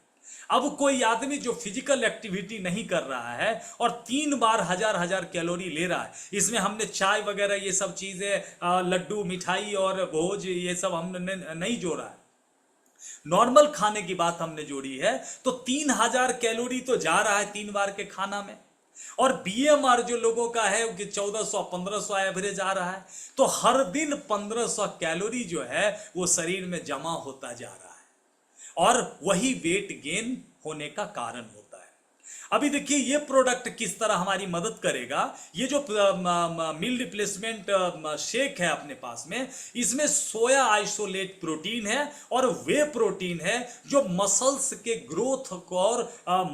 अब कोई आदमी जो फिजिकल एक्टिविटी नहीं कर रहा है और 3 बार 1000 कैलोरी ले रहा है, इसमें हमने चाय वगैरह ये सब चीजें, लड्डू मिठाई और भोज ये सब हमने नहीं जोड़ा है, नॉर्मल खाने की बात हमने जोड़ी है, तो 3000 कैलोरी तो जा रहा है 3 बार के खाना में। और बीएमआर जो लोगों का है कि 1400-1500 एवरेज आ रहा है, तो हर दिन 1500 कैलोरी जो है वो शरीर में जमा होता जा रहा है और वही वेट गेन होने का कारण होता है। अभी देखिए, ये प्रोडक्ट किस तरह हमारी मदद करेगा। ये जो मील रिप्लेसमेंट शेक है अपने पास में, इसमें सोया आइसोलेट प्रोटीन है और वे प्रोटीन है जो मसल्स के ग्रोथ को और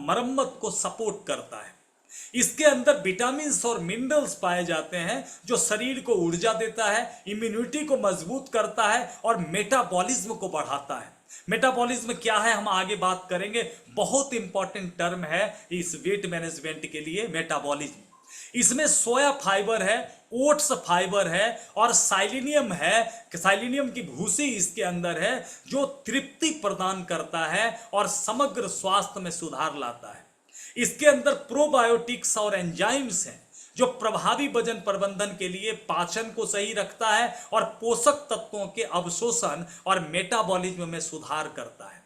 मरम्मत को सपोर्ट करता है। इसके अंदर विटामिन और मिनरल्स पाए जाते हैं जो शरीर को ऊर्जा देता है, इम्यूनिटी को मजबूत करता है और मेटाबॉलिज्म को बढ़ाता है। मेटाबॉलिज्म क्या है हम आगे बात करेंगे, बहुत इंपॉर्टेंट टर्म है इस वेट मैनेजमेंट के लिए, मेटाबॉलिज्म। इसमें सोया फाइबर है, ओट्स फाइबर है और साइलिनियम है। साइलिनियम की भूसी इसके अंदर है जो तृप्ति प्रदान करता है और समग्र स्वास्थ्य में सुधार लाता है। इसके अंदर प्रोबायोटिक्स और एंजाइम्स हैं जो प्रभावी वजन प्रबंधन के लिए पाचन को सही रखता है और पोषक तत्वों के अवशोषण और मेटाबॉलिज्म में सुधार करता है।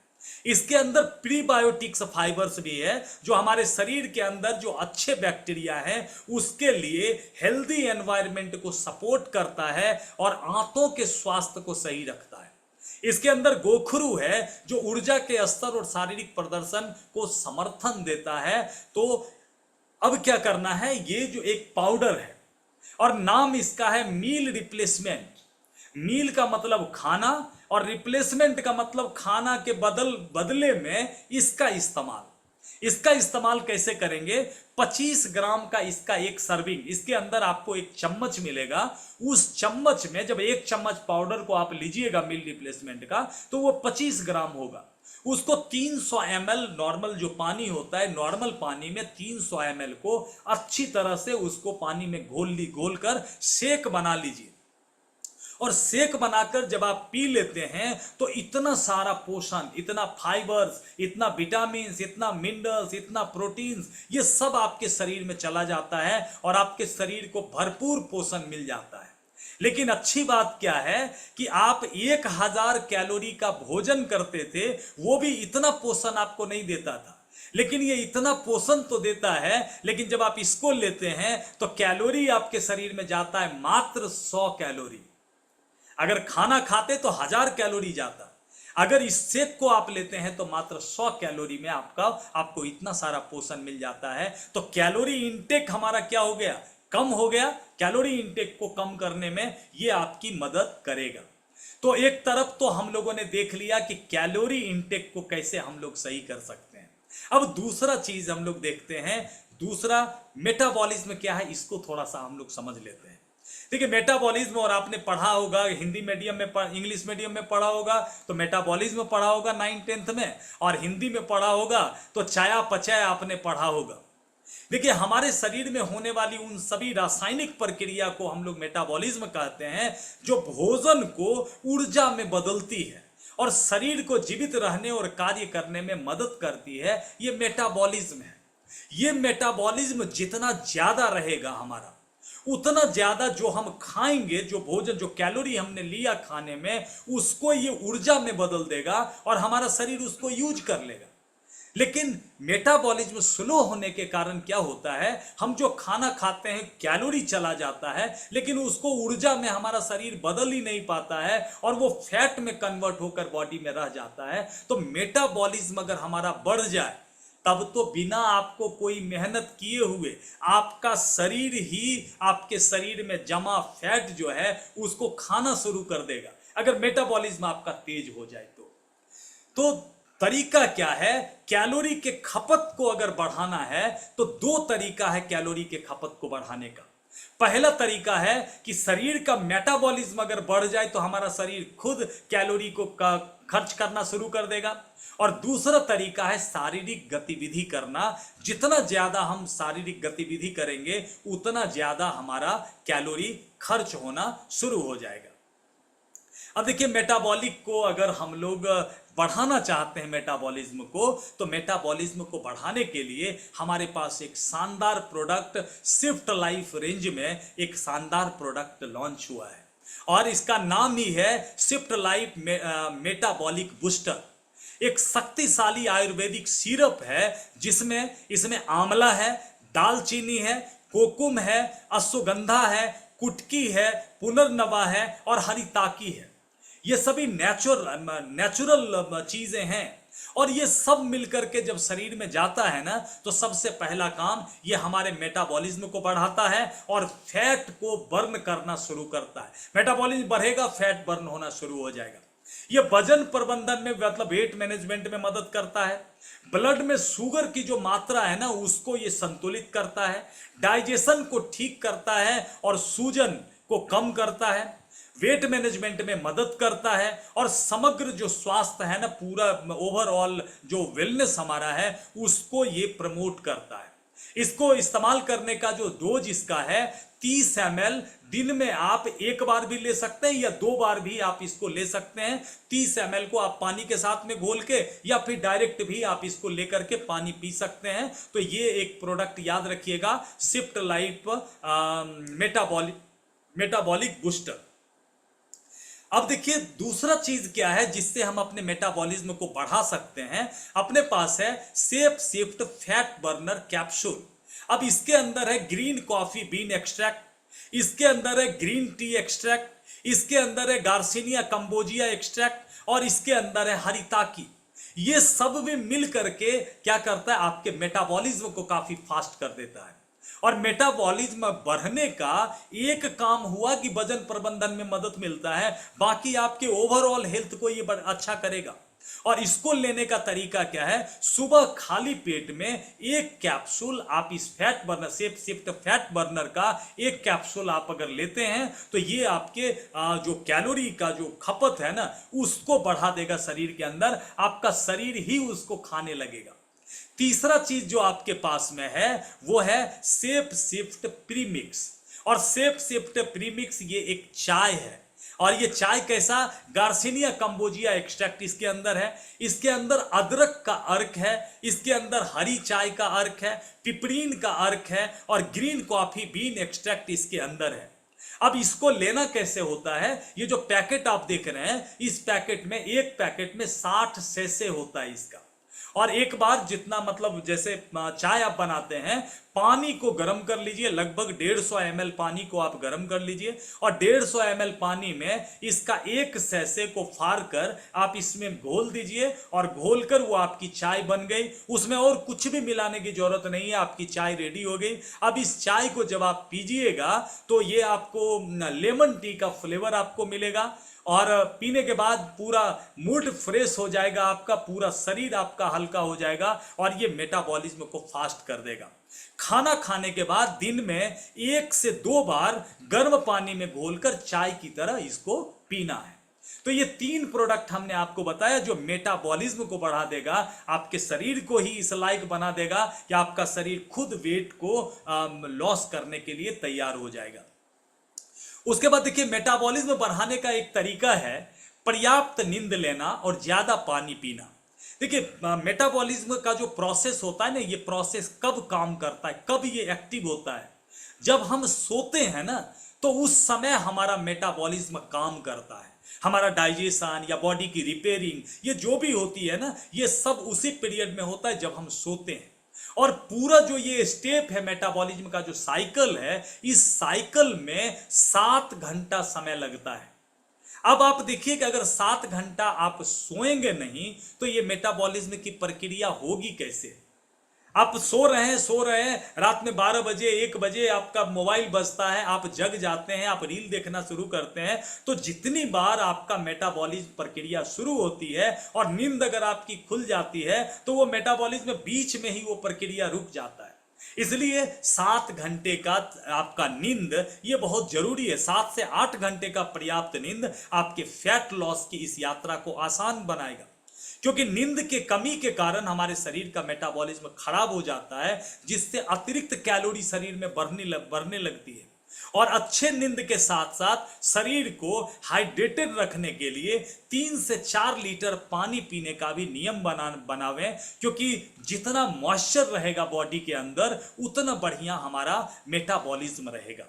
इसके अंदर प्रीबायोटिक्स फाइबर्स भी है जो हमारे शरीर के अंदर जो अच्छे बैक्टीरिया हैं उसके लिए हेल्दी एनवायरनमेंट को सपोर्ट करता है और आंतों के स्वास्थ्य को सही रखता है। इसके अंदर गोखरू है जो ऊर्जा के स्तर और शारीरिक प्रदर्शन को समर्थन देता है। तो अब क्या करना है, ये जो एक पाउडर है और नाम इसका है मील रिप्लेसमेंट। मील का मतलब खाना और रिप्लेसमेंट का मतलब खाना के बदले में इसका इस्तेमाल कैसे करेंगे? 25 ग्राम का इसका एक सर्विंग, इसके अंदर आपको एक चम्मच मिलेगा। उस चम्मच में जब एक चम्मच पाउडर को आप लीजिएगा मील रिप्लेसमेंट का, तो वो 25 ग्राम होगा। उसको 300 ml नॉर्मल जो पानी होता है, नॉर्मल पानी में 300 ml को अच्छी तरह से उसको पानी में घोल कर शेक बना लीजिए। और शेक बनाकर जब आप पी लेते हैं तो इतना सारा पोषण, इतना फाइबर्स, इतना विटामिन, इतना मिनरल्स, इतना प्रोटीन्स, ये सब आपके शरीर में चला जाता है और आपके शरीर को भरपूर पोषण मिल जाता है। लेकिन अच्छी बात क्या है कि आप 1000 कैलोरी का भोजन करते थे, वो भी इतना पोषण आपको नहीं देता था। लेकिन ये इतना पोषण तो देता है, लेकिन जब आप इसको लेते हैं तो कैलोरी आपके शरीर में जाता है मात्र 100 कैलोरी। अगर खाना खाते तो 1000 कैलोरी जाता, अगर इस शेक को आप लेते हैं तो मात्र 100 कैलोरी में आपको इतना सारा पोषण मिल जाता है। तो कैलोरी इंटेक हमारा क्या हो गया? कम हो गया। कैलोरी इंटेक को कम करने में ये आपकी मदद करेगा। तो एक तरफ तो हम लोगों ने देख लिया कि कैलोरी इंटेक को कैसे हम लोग सही कर सकते हैं। अब दूसरा चीज हम लोग देखते हैं, दूसरा मेटाबॉलिज्म क्या है, इसको थोड़ा सा हम लोग समझ लेते हैं। देखिए, मेटाबॉलिज्म, और आपने पढ़ा होगा हिंदी मीडियम में, इंग्लिश मीडियम में पढ़ा होगा तो मेटाबॉलिज्म पढ़ा होगा 9th-10th में, और हिंदी में पढ़ा होगा तो चयापचय आपने पढ़ा होगा। देखिए, हमारे शरीर में होने वाली उन सभी रासायनिक प्रक्रिया को हम लोग मेटाबॉलिज्म कहते हैं जो भोजन को ऊर्जा में बदलती है और शरीर को जीवित रहने और कार्य करने में मदद करती है। ये मेटाबॉलिज्म है। ये मेटाबॉलिज्म जितना ज्यादा रहेगा हमारा, उतना ज्यादा जो हम खाएंगे, जो भोजन, जो कैलोरी हमने लिया खाने में, उसको ये ऊर्जा में बदल देगा और हमारा शरीर उसको यूज कर लेगा। लेकिन मेटाबॉलिज्म स्लो होने के कारण क्या होता है, हम जो खाना खाते हैं कैलोरी चला जाता है, लेकिन उसको ऊर्जा में हमारा शरीर बदल ही नहीं पाता है और वो फैट में कन्वर्ट होकर बॉडी में रह जाता है। तो मेटाबॉलिज्म अगर हमारा बढ़ जाए तब तो बिना आपको कोई मेहनत किए हुए आपका शरीर ही आपके शरीर में जमा फैट जो है उसको खाना शुरू कर देगा, अगर मेटाबॉलिज्म आपका तेज हो जाए तो तरीका क्या है, कैलोरी के खपत को अगर बढ़ाना है तो दो तरीका है कैलोरी के खपत को बढ़ाने का। पहला तरीका है कि शरीर का मेटाबॉलिज्म अगर बढ़ जाए तो हमारा शरीर खुद कैलोरी को खर्च करना शुरू कर देगा। और दूसरा तरीका है शारीरिक गतिविधि करना। जितना ज्यादा हम शारीरिक गतिविधि करेंगे उतना ज्यादा हमारा कैलोरी खर्च होना शुरू हो जाएगा। अब देखिए, मेटाबॉलिक को अगर हम लोग बढ़ाना चाहते हैं मेटाबॉलिज्म को, तो मेटाबॉलिज्म को बढ़ाने के लिए हमारे पास एक शानदार प्रोडक्ट शिफ्ट लाइफ रेंज में एक शानदार प्रोडक्ट लॉन्च हुआ है और इसका नाम ही है शिफ्ट लाइफ मेटाबॉलिक बूस्टर। एक शक्तिशाली आयुर्वेदिक सिरप है जिसमें इसमें आंवला है, दालचीनी है, कोकुम है, अश्वगंधा है, कुटकी है, पुनर्नवा है और हरिताकी है। ये सभी नेचुरल चीजें हैं और ये सब मिलकर के जब शरीर में जाता है ना, तो सबसे पहला काम ये हमारे मेटाबॉलिज्म को बढ़ाता है और फैट को बर्न करना शुरू करता है। मेटाबॉलिज्म बढ़ेगा, फैट बर्न होना शुरू हो जाएगा। ये वजन प्रबंधन में मतलब वेट मैनेजमेंट में मदद करता है। ब्लड में शुगर की जो मात्रा है ना उसको ये संतुलित करता है। डाइजेशन को ठीक करता है और सूजन को कम करता है। वेट मैनेजमेंट में मदद करता है और समग्र जो स्वास्थ्य है ना, पूरा ओवरऑल जो वेलनेस हमारा है उसको ये प्रमोट करता है। इसको इस्तेमाल करने का जो डोज इसका है 30 ml, दिन में आप एक बार भी ले सकते हैं या 2 बार भी आप इसको ले सकते हैं। 30 ml को आप पानी के साथ में घोल के या फिर डायरेक्ट भी आप इसको लेकर के पानी पी सकते हैं। तो ये एक प्रोडक्ट याद रखिएगा, शिफ्ट लाइफ मेटाबॉलिक बूस्टर। अब देखिए, दूसरा चीज क्या है जिससे हम अपने मेटाबॉलिज्म को बढ़ा सकते हैं। अपने पास है safe shift fat burner capsule. अब इसके अंदर है ग्रीन कॉफी बीन एक्सट्रैक्ट, इसके अंदर है ग्रीन टी एक्सट्रैक्ट, इसके अंदर है गार्सिनिया कंबोजिया एक्सट्रैक्ट और इसके अंदर है हरिताकी। ये सब भी मिल करके क्या करता है, आपके मेटाबॉलिज्म को काफी फास्ट कर देता है। और मेटाबॉलिज्म बढ़ने का एक काम हुआ कि वजन प्रबंधन में मदद मिलता है, बाकी आपके ओवरऑल हेल्थ को ये अच्छा करेगा। और इसको लेने का तरीका क्या है, सुबह खाली पेट में एक कैप्सूल आप इस fat burner safe shift fat burner का एक कैप्सूल आप अगर लेते हैं तो ये आपके जो कैलोरी का जो खपत है ना उसको बढ़ा देगा शरीर के अंदर, आपका शरीर ही उसको खाने लगेगा। तीसरा चीज जो आपके पास में है वो है सेफ शिफ्ट प्रीमिक्स। और सेफ शिफ्ट प्रीमिक्स ये एक चाय है और ये चाय कैसा, गार्सिनिया कंबोजिया एक्सट्रैक्ट इसके अंदर है, इसके अंदर अदरक का अर्क है, इसके अंदर हरी चाय का अर्क है, पिपरीन का अर्क है और ग्रीन कॉफी बीन एक्सट्रैक्ट इसके अंदर है। अब इसको लेना कैसे होता है, ये जो पैकेट आप देख रहे हैं इस पैकेट में एक पैकेट में 60 सेसे होता है इसका। और एक बार जितना मतलब जैसे चाय आप बनाते हैं, पानी को गर्म कर लीजिए, लगभग 150 ml पानी को आप गर्म कर लीजिए और 150 ml पानी में इसका एक सैसे को फाड़ कर आप इसमें घोल दीजिए और घोलकर वो आपकी चाय बन गई। उसमें और कुछ भी मिलाने की जरूरत नहीं है, आपकी चाय रेडी हो गई। अब इस चाय को जब आप पीजिएगा तो ये आपको लेमन टी का फ्लेवर आपको मिलेगा और पीने के बाद पूरा मूड फ्रेश हो जाएगा, आपका पूरा शरीर आपका हल्का हो जाएगा और ये मेटाबॉलिज्म को फास्ट कर देगा। खाना खाने के बाद दिन में 1 से 2 बार गर्म पानी में घोलकर चाय की तरह इसको पीना है। तो ये 3 प्रोडक्ट हमने आपको बताया जो मेटाबॉलिज्म को बढ़ा देगा, आपके शरीर को ही इस लायक बना देगा कि आपका शरीर खुद वेट को लॉस करने के लिए तैयार हो जाएगा। उसके बाद देखिए, मेटाबॉलिज्म बढ़ाने का एक तरीका है पर्याप्त नींद लेना और ज्यादा पानी पीना। देखिए, मेटाबॉलिज्म का जो प्रोसेस होता है ना, ये प्रोसेस कब काम करता है, कब ये एक्टिव होता है, जब हम सोते हैं ना तो उस समय हमारा मेटाबॉलिज्म काम करता है। हमारा डाइजेशन या बॉडी की रिपेयरिंग, ये जो भी होती है ना, ये सब उसी पीरियड में होता है जब हम सोते हैं। और पूरा जो ये स्टेप है मेटाबॉलिज्म का, जो साइकिल है, इस साइकिल में 7 घंटा समय लगता है। अब आप देखिए कि अगर 7 घंटा आप सोएंगे नहीं तो ये मेटाबॉलिज्म की प्रक्रिया होगी कैसे? आप सो रहे हैं, रात में 12 बजे 1 बजे आपका मोबाइल बजता है, आप जग जाते हैं, आप रील देखना शुरू करते हैं, तो जितनी बार आपका मेटाबॉलिज्म प्रक्रिया शुरू होती है और नींद अगर आपकी खुल जाती है तो वो मेटाबॉलिज्म बीच में ही वो प्रक्रिया रुक जाता है। इसलिए 7 घंटे का आपका नींद ये बहुत जरूरी है। 7 से 8 घंटे का पर्याप्त नींद आपके फैट लॉस की इस यात्रा को आसान बनाएगा, क्योंकि नींद के कमी के कारण हमारे शरीर का मेटाबॉलिज्म खराब हो जाता है, जिससे अतिरिक्त कैलोरी शरीर में बढ़ने लगती है। और अच्छे नींद के साथ साथ शरीर को हाइड्रेटेड रखने के लिए 3 से 4 लीटर पानी पीने का भी नियम बनावें, क्योंकि जितना मॉइस्चर रहेगा बॉडी के अंदर उतना बढ़िया हमारा मेटाबॉलिज्म रहेगा।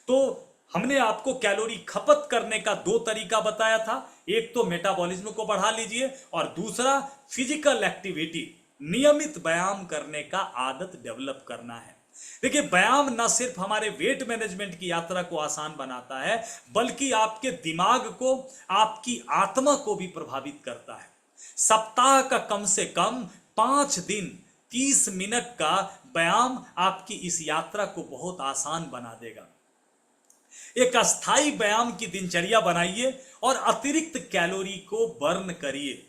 तो हमने आपको कैलोरी खपत करने का 2 तरीका बताया था। एक तो मेटाबॉलिज्म को बढ़ा लीजिए और दूसरा फिजिकल एक्टिविटी, नियमित व्यायाम करने का आदत डेवलप करना है। देखिए, व्यायाम न सिर्फ हमारे वेट मैनेजमेंट की यात्रा को आसान बनाता है, बल्कि आपके दिमाग को, आपकी आत्मा को भी प्रभावित करता है। सप्ताह का कम से कम 5 दिन 30 मिनट का व्यायाम आपकी इस यात्रा को बहुत आसान बना देगा। एक अस्थाई व्यायाम की दिनचर्या बनाइए और अतिरिक्त कैलोरी को बर्न करिए।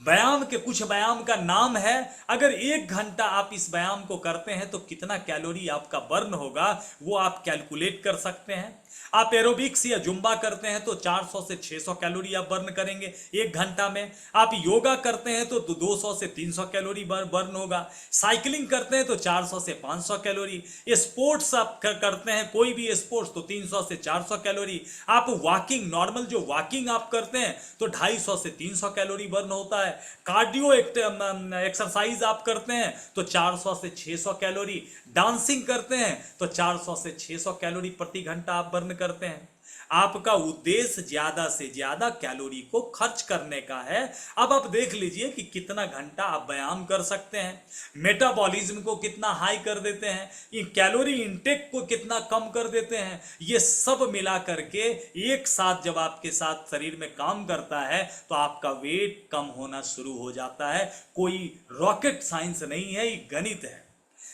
कुछ व्यायाम का नाम है, अगर 1 घंटा आप इस व्यायाम को करते हैं तो कितना कैलोरी आपका बर्न होगा वो आप कैलकुलेट कर सकते हैं। आप एरोबिक्स या जुम्बा करते हैं तो 400 से 600 कैलोरी आप बर्न करेंगे 1 घंटा में। आप योगा करते हैं तो 200 से 300 कैलोरी बर्न होगा। साइकिलिंग करते हैं तो 400 से 500 कैलोरी। स्पोर्ट्स आप करते हैं, कोई भी स्पोर्ट्स, तो 300 से 400 कैलोरी। आप वॉकिंग, नॉर्मल जो वॉकिंग आप करते हैं तो 250 से 300 कैलोरी बर्न होता है। कार्डियो एक्सरसाइज आप करते हैं तो 400 से 600 कैलोरी। डांसिंग करते हैं तो 400 से 600 कैलोरी प्रति घंटा आप बर्न करते हैं। आपका उद्देश्य ज्यादा से ज्यादा कैलोरी को खर्च करने का है। अब आप देख लीजिए कि कितना घंटा आप व्यायाम कर सकते हैं, मेटाबॉलिज्म को कितना हाई कर देते हैं, ये कैलोरी इंटेक को कितना कम कर देते हैं। ये सब मिला करके एक साथ जब आपके साथ शरीर में काम करता है तो आपका वेट कम होना शुरू हो जाता है। कोई रॉकेट साइंस नहीं है, ये गणित है।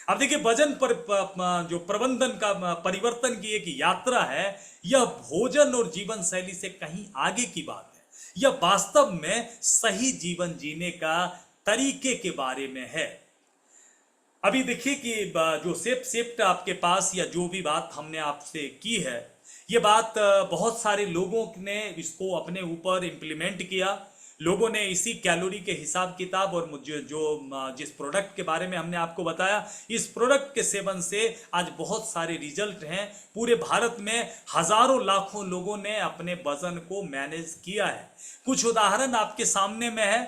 अब देखिए, वजन पर जो प्रबंधन का परिवर्तन की एक यात्रा है, यह भोजन और जीवन शैली से कहीं आगे की बात है। यह वास्तव में सही जीवन जीने का तरीके के बारे में है। अभी देखिए कि जो शिफ्ट आपके पास, या जो भी बात हमने आपसे की है, ये बात बहुत सारे लोगों ने इसको अपने ऊपर इम्प्लीमेंट किया। लोगों ने इसी कैलोरी के हिसाब किताब और मुझे जिस प्रोडक्ट के बारे में हमने आपको बताया, इस प्रोडक्ट के सेवन से आज बहुत सारे रिजल्ट हैं। पूरे भारत में हजारों लाखों लोगों ने अपने वजन को मैनेज किया है। कुछ उदाहरण आपके सामने में है।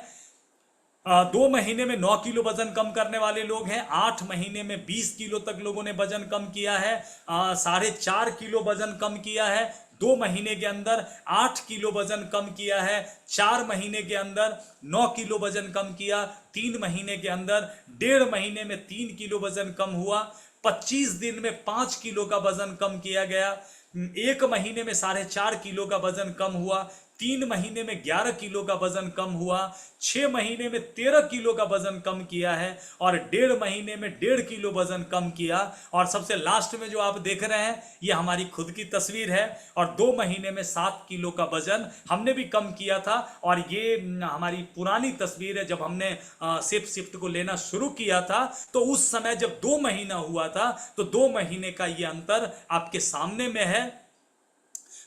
2 महीने में 9 किलो वजन कम करने वाले लोग हैं। 8 महीने में 20 किलो तक लोगों ने वजन कम किया है। 4.5 किलो वजन कम किया है। 2 महीने के अंदर 8 किलो वजन कम किया है। 4 महीने के अंदर 9 किलो वजन कम किया। 3 महीने के अंदर 1.5 महीने में 3 किलो वजन कम हुआ। 25 दिन में 5 किलो का वजन कम किया गया। 1 महीने में 4.5 किलो का वजन कम हुआ। 3 महीने में 11 किलो का वजन कम हुआ। 6 महीने में 13 किलो का वजन कम किया है और 1.5 महीने में 1.5 किलो वजन कम किया। और सबसे लास्ट में जो आप देख रहे हैं, ये हमारी खुद की तस्वीर है और 2 महीने में 7 किलो का वजन हमने भी कम किया था। और ये हमारी पुरानी तस्वीर है, जब हमने शिफ्ट को लेना शुरू किया था तो उस समय जब 2 महीना हुआ था तो 2 महीने का ये अंतर आपके सामने में है।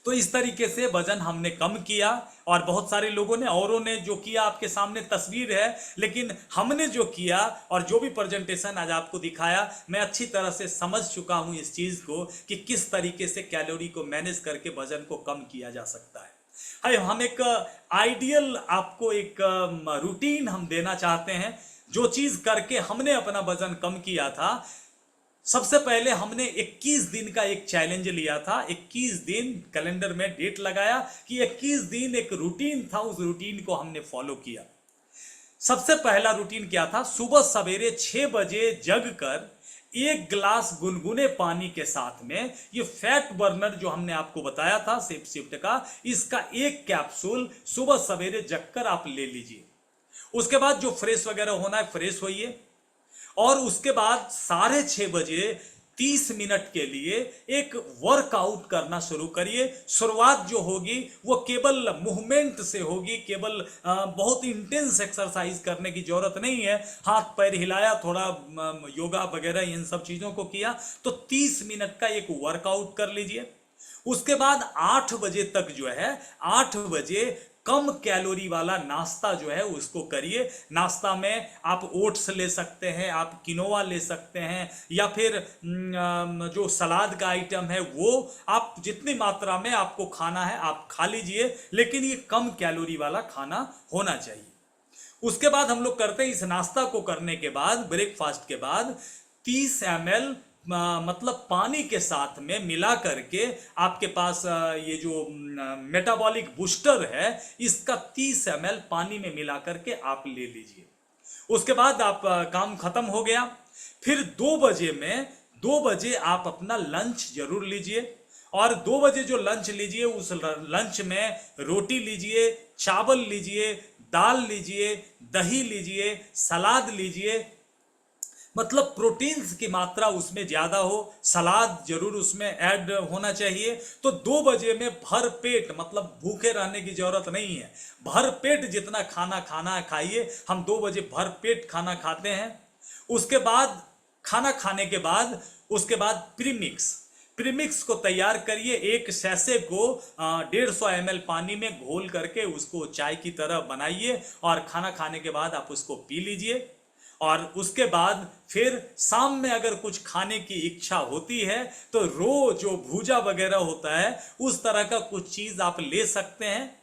तो इस तरीके से वजन हमने कम किया और बहुत सारे लोगों ने, औरों ने जो किया आपके सामने तस्वीर है, लेकिन हमने जो किया और जो भी प्रेजेंटेशन आज आपको दिखाया, मैं अच्छी तरह से समझ चुका हूं इस चीज को कि किस तरीके से कैलोरी को मैनेज करके वजन को कम किया जा सकता है। हम एक आइडियल आपको एक रूटीन हम देना चाहते हैं, जो चीज करके हमने अपना वजन कम किया था। सबसे पहले हमने 21 दिन का एक चैलेंज लिया था। 21 दिन कैलेंडर में डेट लगाया कि 21 दिन एक रूटीन था, उस रूटीन को हमने फॉलो किया। सबसे पहला रूटीन क्या था? सुबह सवेरे 6 बजे जग कर एक गिलास गुनगुने पानी के साथ में ये फैट बर्नर जो हमने आपको बताया था सेप शिफ्ट का, इसका एक कैप्सूल सुबह सवेरे जगकर आप ले लीजिए। उसके बाद जो फ्रेश वगैरह होना है फ्रेश होइए, और उसके बाद 6:30 बजे 30 मिनट के लिए एक वर्कआउट करना शुरू करिए। शुरुआत जो होगी वो केवल मूवमेंट से होगी, केवल बहुत इंटेंस एक्सरसाइज करने की जरूरत नहीं है। हाथ पैर हिलाया, थोड़ा योगा वगैरह इन सब चीज़ों को किया, तो 30 मिनट का एक वर्कआउट कर लीजिए। उसके बाद 8 बजे तक जो है, 8 बजे कम कैलोरी वाला नाश्ता जो है उसको करिए। नाश्ता में आप ओट्स ले सकते हैं, आप किनोवा ले सकते हैं, या फिर जो सलाद का आइटम है वो आप जितनी मात्रा में आपको खाना है आप खा लीजिए, लेकिन ये कम कैलोरी वाला खाना होना चाहिए। उसके बाद हम लोग करते हैं, इस नाश्ता को करने के बाद, ब्रेकफास्ट के बाद 30 ml मतलब पानी के साथ में मिला करके आपके पास ये जो मेटाबॉलिक बूस्टर है इसका 30 ml पानी में मिला करके आप ले लीजिए। उसके बाद आप काम खत्म हो गया। फिर 2 बजे आप अपना लंच जरूर लीजिए, और 2 बजे जो लंच लीजिए उस लंच में रोटी लीजिए, चावल लीजिए, दाल लीजिए, दही लीजिए, सलाद लीजिए, मतलब प्रोटीन्स की मात्रा उसमें ज़्यादा हो, सलाद जरूर उसमें ऐड होना चाहिए। तो 2 बजे में भर पेट, मतलब भूखे रहने की जरूरत नहीं है, भर पेट जितना खाना खाना है खाइए। हम 2 बजे भर पेट खाना खाते हैं। उसके बाद खाना खाने के बाद उसके बाद प्रीमिक्स को तैयार करिए। एक सैसे को 150 ml पानी में घोल करके उसको चाय की तरह बनाइए, और खाना खाने के बाद आप उसको पी लीजिए। और उसके बाद फिर शाम में अगर कुछ खाने की इच्छा होती है तो जो भूजा वगैरह होता है उस तरह का कुछ चीज़ आप ले सकते हैं।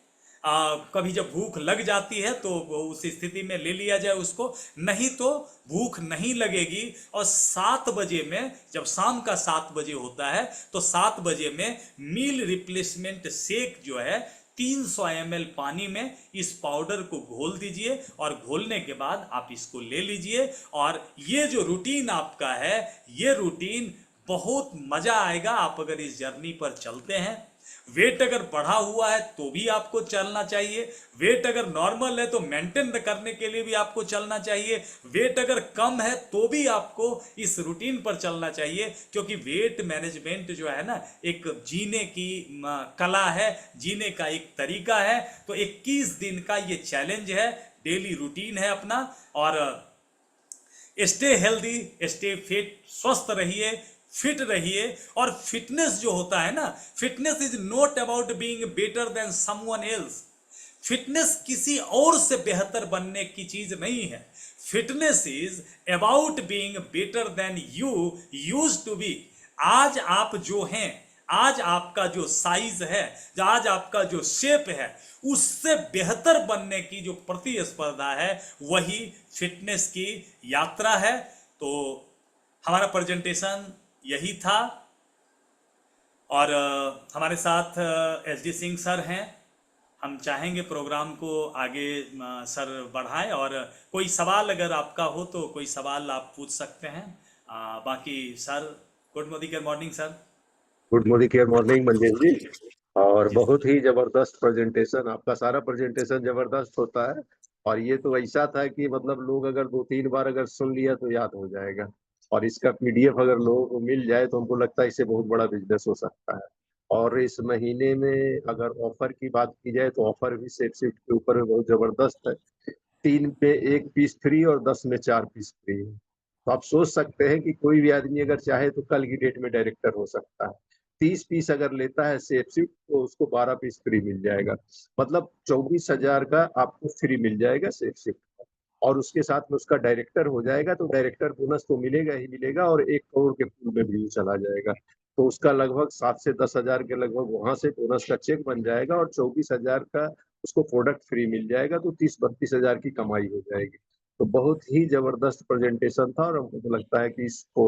कभी जब भूख लग जाती है तो उस स्थिति में ले लिया जाए उसको, नहीं तो भूख नहीं लगेगी। और 7 बजे में, जब शाम का 7 बजे होता है तो 7 बजे में मील रिप्लेसमेंट शेक जो है 300 ml पानी में इस पाउडर को घोल दीजिए, और घोलने के बाद आप इसको ले लीजिए। और ये जो रूटीन आपका है, ये रूटीन बहुत मजा आएगा आप अगर इस जर्नी पर चलते हैं। वेट अगर बढ़ा हुआ है तो भी आपको चलना चाहिए, वेट अगर नॉर्मल है तो मेंटेन करने के लिए भी आपको चलना चाहिए, वेट अगर कम है तो भी आपको इस रूटीन पर चलना चाहिए। क्योंकि वेट मैनेजमेंट जो है ना, एक जीने की कला है, जीने का एक तरीका है। तो 21 दिन का ये चैलेंज है, डेली रूटीन है अपना। और स्टे हेल्दी, स्टे फिट, स्वस्थ रहिए, फिट रहिए। और फिटनेस जो होता है ना, fitness is not about being better than someone else. Fitness किसी और से बेहतर बनने की चीज नहीं है। Fitness is about being better than you use to be. आज आप जो हैं, आज आपका जो साइज है, आज आपका जो शेप है, उससे बेहतर बनने की जो प्रतिस्पर्धा है वही फिटनेस की यात्रा है। तो हमारा प्रेजेंटेशन यही था। और हमारे साथ SD सिंह सर हैं। हम चाहेंगे प्रोग्राम को आगे सर बढ़ाएं, और कोई सवाल अगर आपका हो तो कोई सवाल आप पूछ सकते हैं। बाकी sir, good morning sir. Good morning Manjesh ji. और जी बहुत ही जबरदस्त प्रेजेंटेशन, आपका सारा प्रेजेंटेशन जबरदस्त होता है। और ये तो ऐसा था कि मतलब लोग अगर 2-3 बार अगर सुन लिया तो याद हो जाएगा। और इसका PDF अगर लोगों को मिल जाए तो हमको लगता है इससे बहुत बड़ा बिजनेस हो सकता है। और इस महीने में अगर ऑफर की बात की जाए तो ऑफर भी सेट शिफ्ट के ऊपर में बहुत जबरदस्त है। 3 पे 1 पीस फ्री और 10 में 4 पीस फ्री है। तो आप सोच सकते हैं कि कोई भी आदमी अगर चाहे तो कल की डेट में डायरेक्टर हो सकता है। 30 पीस अगर लेता है सेफ शिफ्ट तो उसको 12 पीस फ्री मिल जाएगा। मतलब 24,000 का आपको फ्री मिल जाएगा सेफ शिफ्ट। और उसके साथ में उसका डायरेक्टर हो जाएगा तो डायरेक्टर बोनस तो मिलेगा ही मिलेगा, और 1 करोड़ के पूल में भी चला जाएगा। तो उसका लगभग 7 से 10,000 के लगभग वहां से बोनस का चेक बन जाएगा, और 24,000 का उसको प्रोडक्ट फ्री मिल जाएगा। तो 30-32 हजार की कमाई हो जाएगी। तो बहुत ही जबरदस्त प्रेजेंटेशन था और हमको तो लगता है कि इसको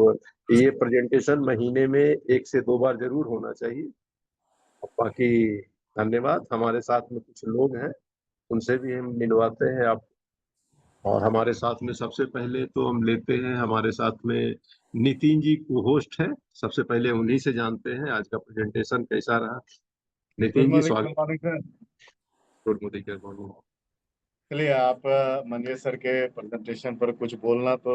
ये प्रेजेंटेशन महीने में 1 से 2 बार जरूर होना चाहिए। और बाकी धन्यवाद। हमारे साथ में कुछ लोग हैं, उनसे भी हम मिलवाते हैं आप। और हमारे साथ में सबसे पहले तो हम लेते हैं, हमारे साथ में नितिन जी को होस्ट है। सबसे पहले उन्हीं से जानते हैं आज का प्रेजेंटेशन कैसा रहा। Good Nitin ji morning, good स्वागत। Morning sir. Good morning. चलिए, आप मंजेश सर के प्रेजेंटेशन पर कुछ बोलना तो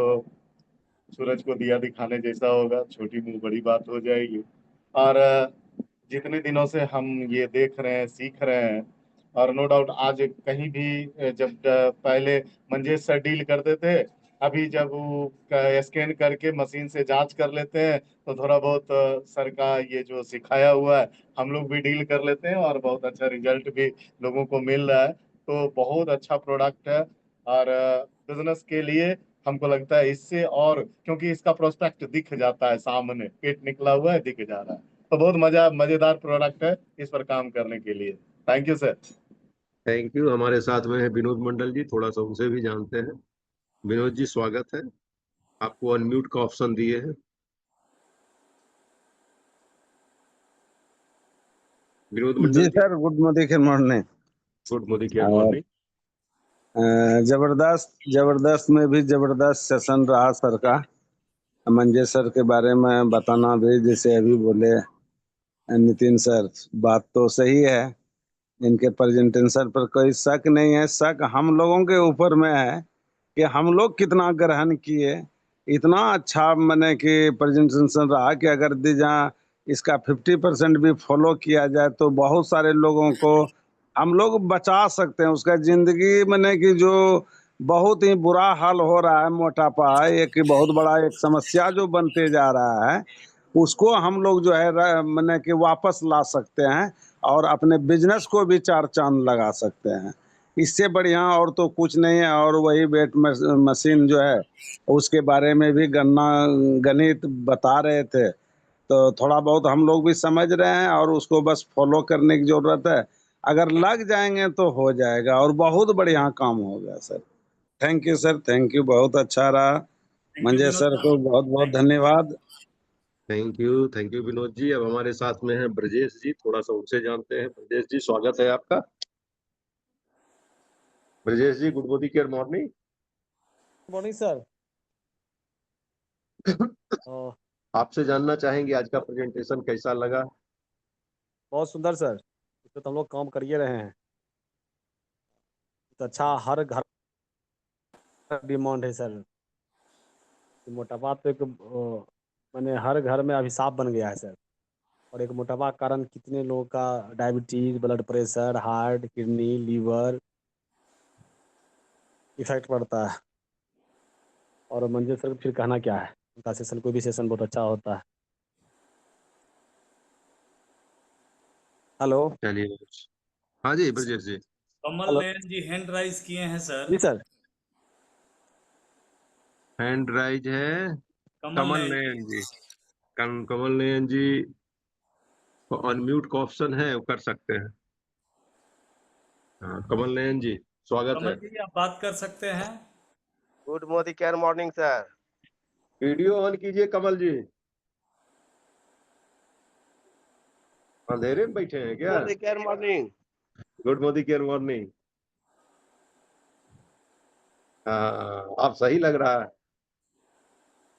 सूरज को दिया दिखाने जैसा होगा, छोटी मुंह बड़ी बात हो जाएगी। और जितने दिनों से हम ये देख रहे हैं, सीख रहे हैं, और नो डाउट आज कहीं भी जब पहले मंजेश सर डील करते थे, अभी जब वो स्कैन करके मशीन से जांच कर लेते हैं तो थोड़ा बहुत सर का ये जो सिखाया हुआ है हम लोग भी डील कर लेते हैं और बहुत अच्छा रिजल्ट भी लोगों को मिल रहा है। तो बहुत अच्छा प्रोडक्ट है। और बिजनेस के लिए हमको लगता है इससे, और क्योंकि इसका प्रोस्पेक्ट दिख जाता है, सामने पेट निकला हुआ है, दिख जा रहा है, तो बहुत मजेदार प्रोडक्ट है इस पर काम करने के लिए। Thank you sir. Thank you. हमारे साथ में है विनोद मंडल जी, थोड़ा सा उनसे भी जानते हैं। विनोद जी स्वागत है, आपको अनम्यूट का ऑप्शन दिए हैं। Vinod ji Mandal ji, sir, good morning. Good morning और मॉर्निंग। जबरदस्त जबरदस्त में भी जबरदस्त सेशन रहा सर का। मंजेश सर के बारे में बताना भी, जैसे अभी बोले नितिन सर, बात तो सही है। इनके प्रेजेंटेशन पर कोई शक नहीं है, शक हम लोगों के ऊपर में है कि हम लोग कितना ग्रहण किए। इतना अच्छा मैंने कि प्रेजेंटेशन रहा कि अगर जहाँ इसका 50% भी फॉलो किया जाए तो बहुत सारे लोगों को हम लोग बचा सकते हैं। उसका जिंदगी मैंने कि जो बहुत ही बुरा हाल हो रहा है, मोटापा एक बहुत बड़ा एक समस्या जो बनते जा रहा है, उसको हम लोग जो है मैंने कि वापस ला सकते हैं और अपने बिजनेस को भी चार चांद लगा सकते हैं। इससे बढ़िया और तो कुछ नहीं है। और वही वेट मशीन जो है उसके बारे में भी गणित बता रहे थे, तो थोड़ा बहुत हम लोग भी समझ रहे हैं और उसको बस फॉलो करने की जरूरत है। अगर लग जाएंगे तो हो जाएगा और बहुत बढ़िया काम होगा sir. Thank you sir, thank you, बहुत अच्छा रहा। Thank you Manjesh Vinod sir को सर। बहुत बहुत थैंक यू। धन्यवाद। Thank you Vinod ji. अब हमारे साथ में है ब्रजेश जी, थोड़ा सा उनसे जानते हैं। ब्रजेश जी स्वागत है आपका। ब्रजेश जी, गुड मॉर्निंग। Morning sir. आपसे जानना चाहेंगे आज का प्रेजेंटेशन कैसा लगा। बहुत सुंदर सर, इस पे तो हम लोग काम कर ही रहे हैं। तो अच्छा, हर घर डिमांड है सर। मोटापा तो एक मैंने हर घर में अभिशाप बन गया है सर। और एक मोटापा के कारण कितने लोगों का diabetes, blood pressure, heart, kidney, liver effect पड़ता है। और मंजिल सर फिर कहना क्या है, उनका सेशन, कोई भी सेशन बहुत अच्छा होता है। हेलो। चलिए, हाँ जी ब्रजेश जी। कमल हेलो नयन जी हैंड राइज किए हैं सर। जी सर। हैंड राइज है कमल कमल नयन जी। नयन जी। कमल नयन जी को अनम्यूट का ऑप्शन है, वो कर सकते हैं। हाँ, कमल नयन जी स्वागत है। कमल जी आप बात कर सकते हैं। Good morning sir. Video on कीजिए कमल जी। अंधेरे में बैठे हैं क्या। मॉर्निंग। Good morning. हाँ, आप सही लग रहा है।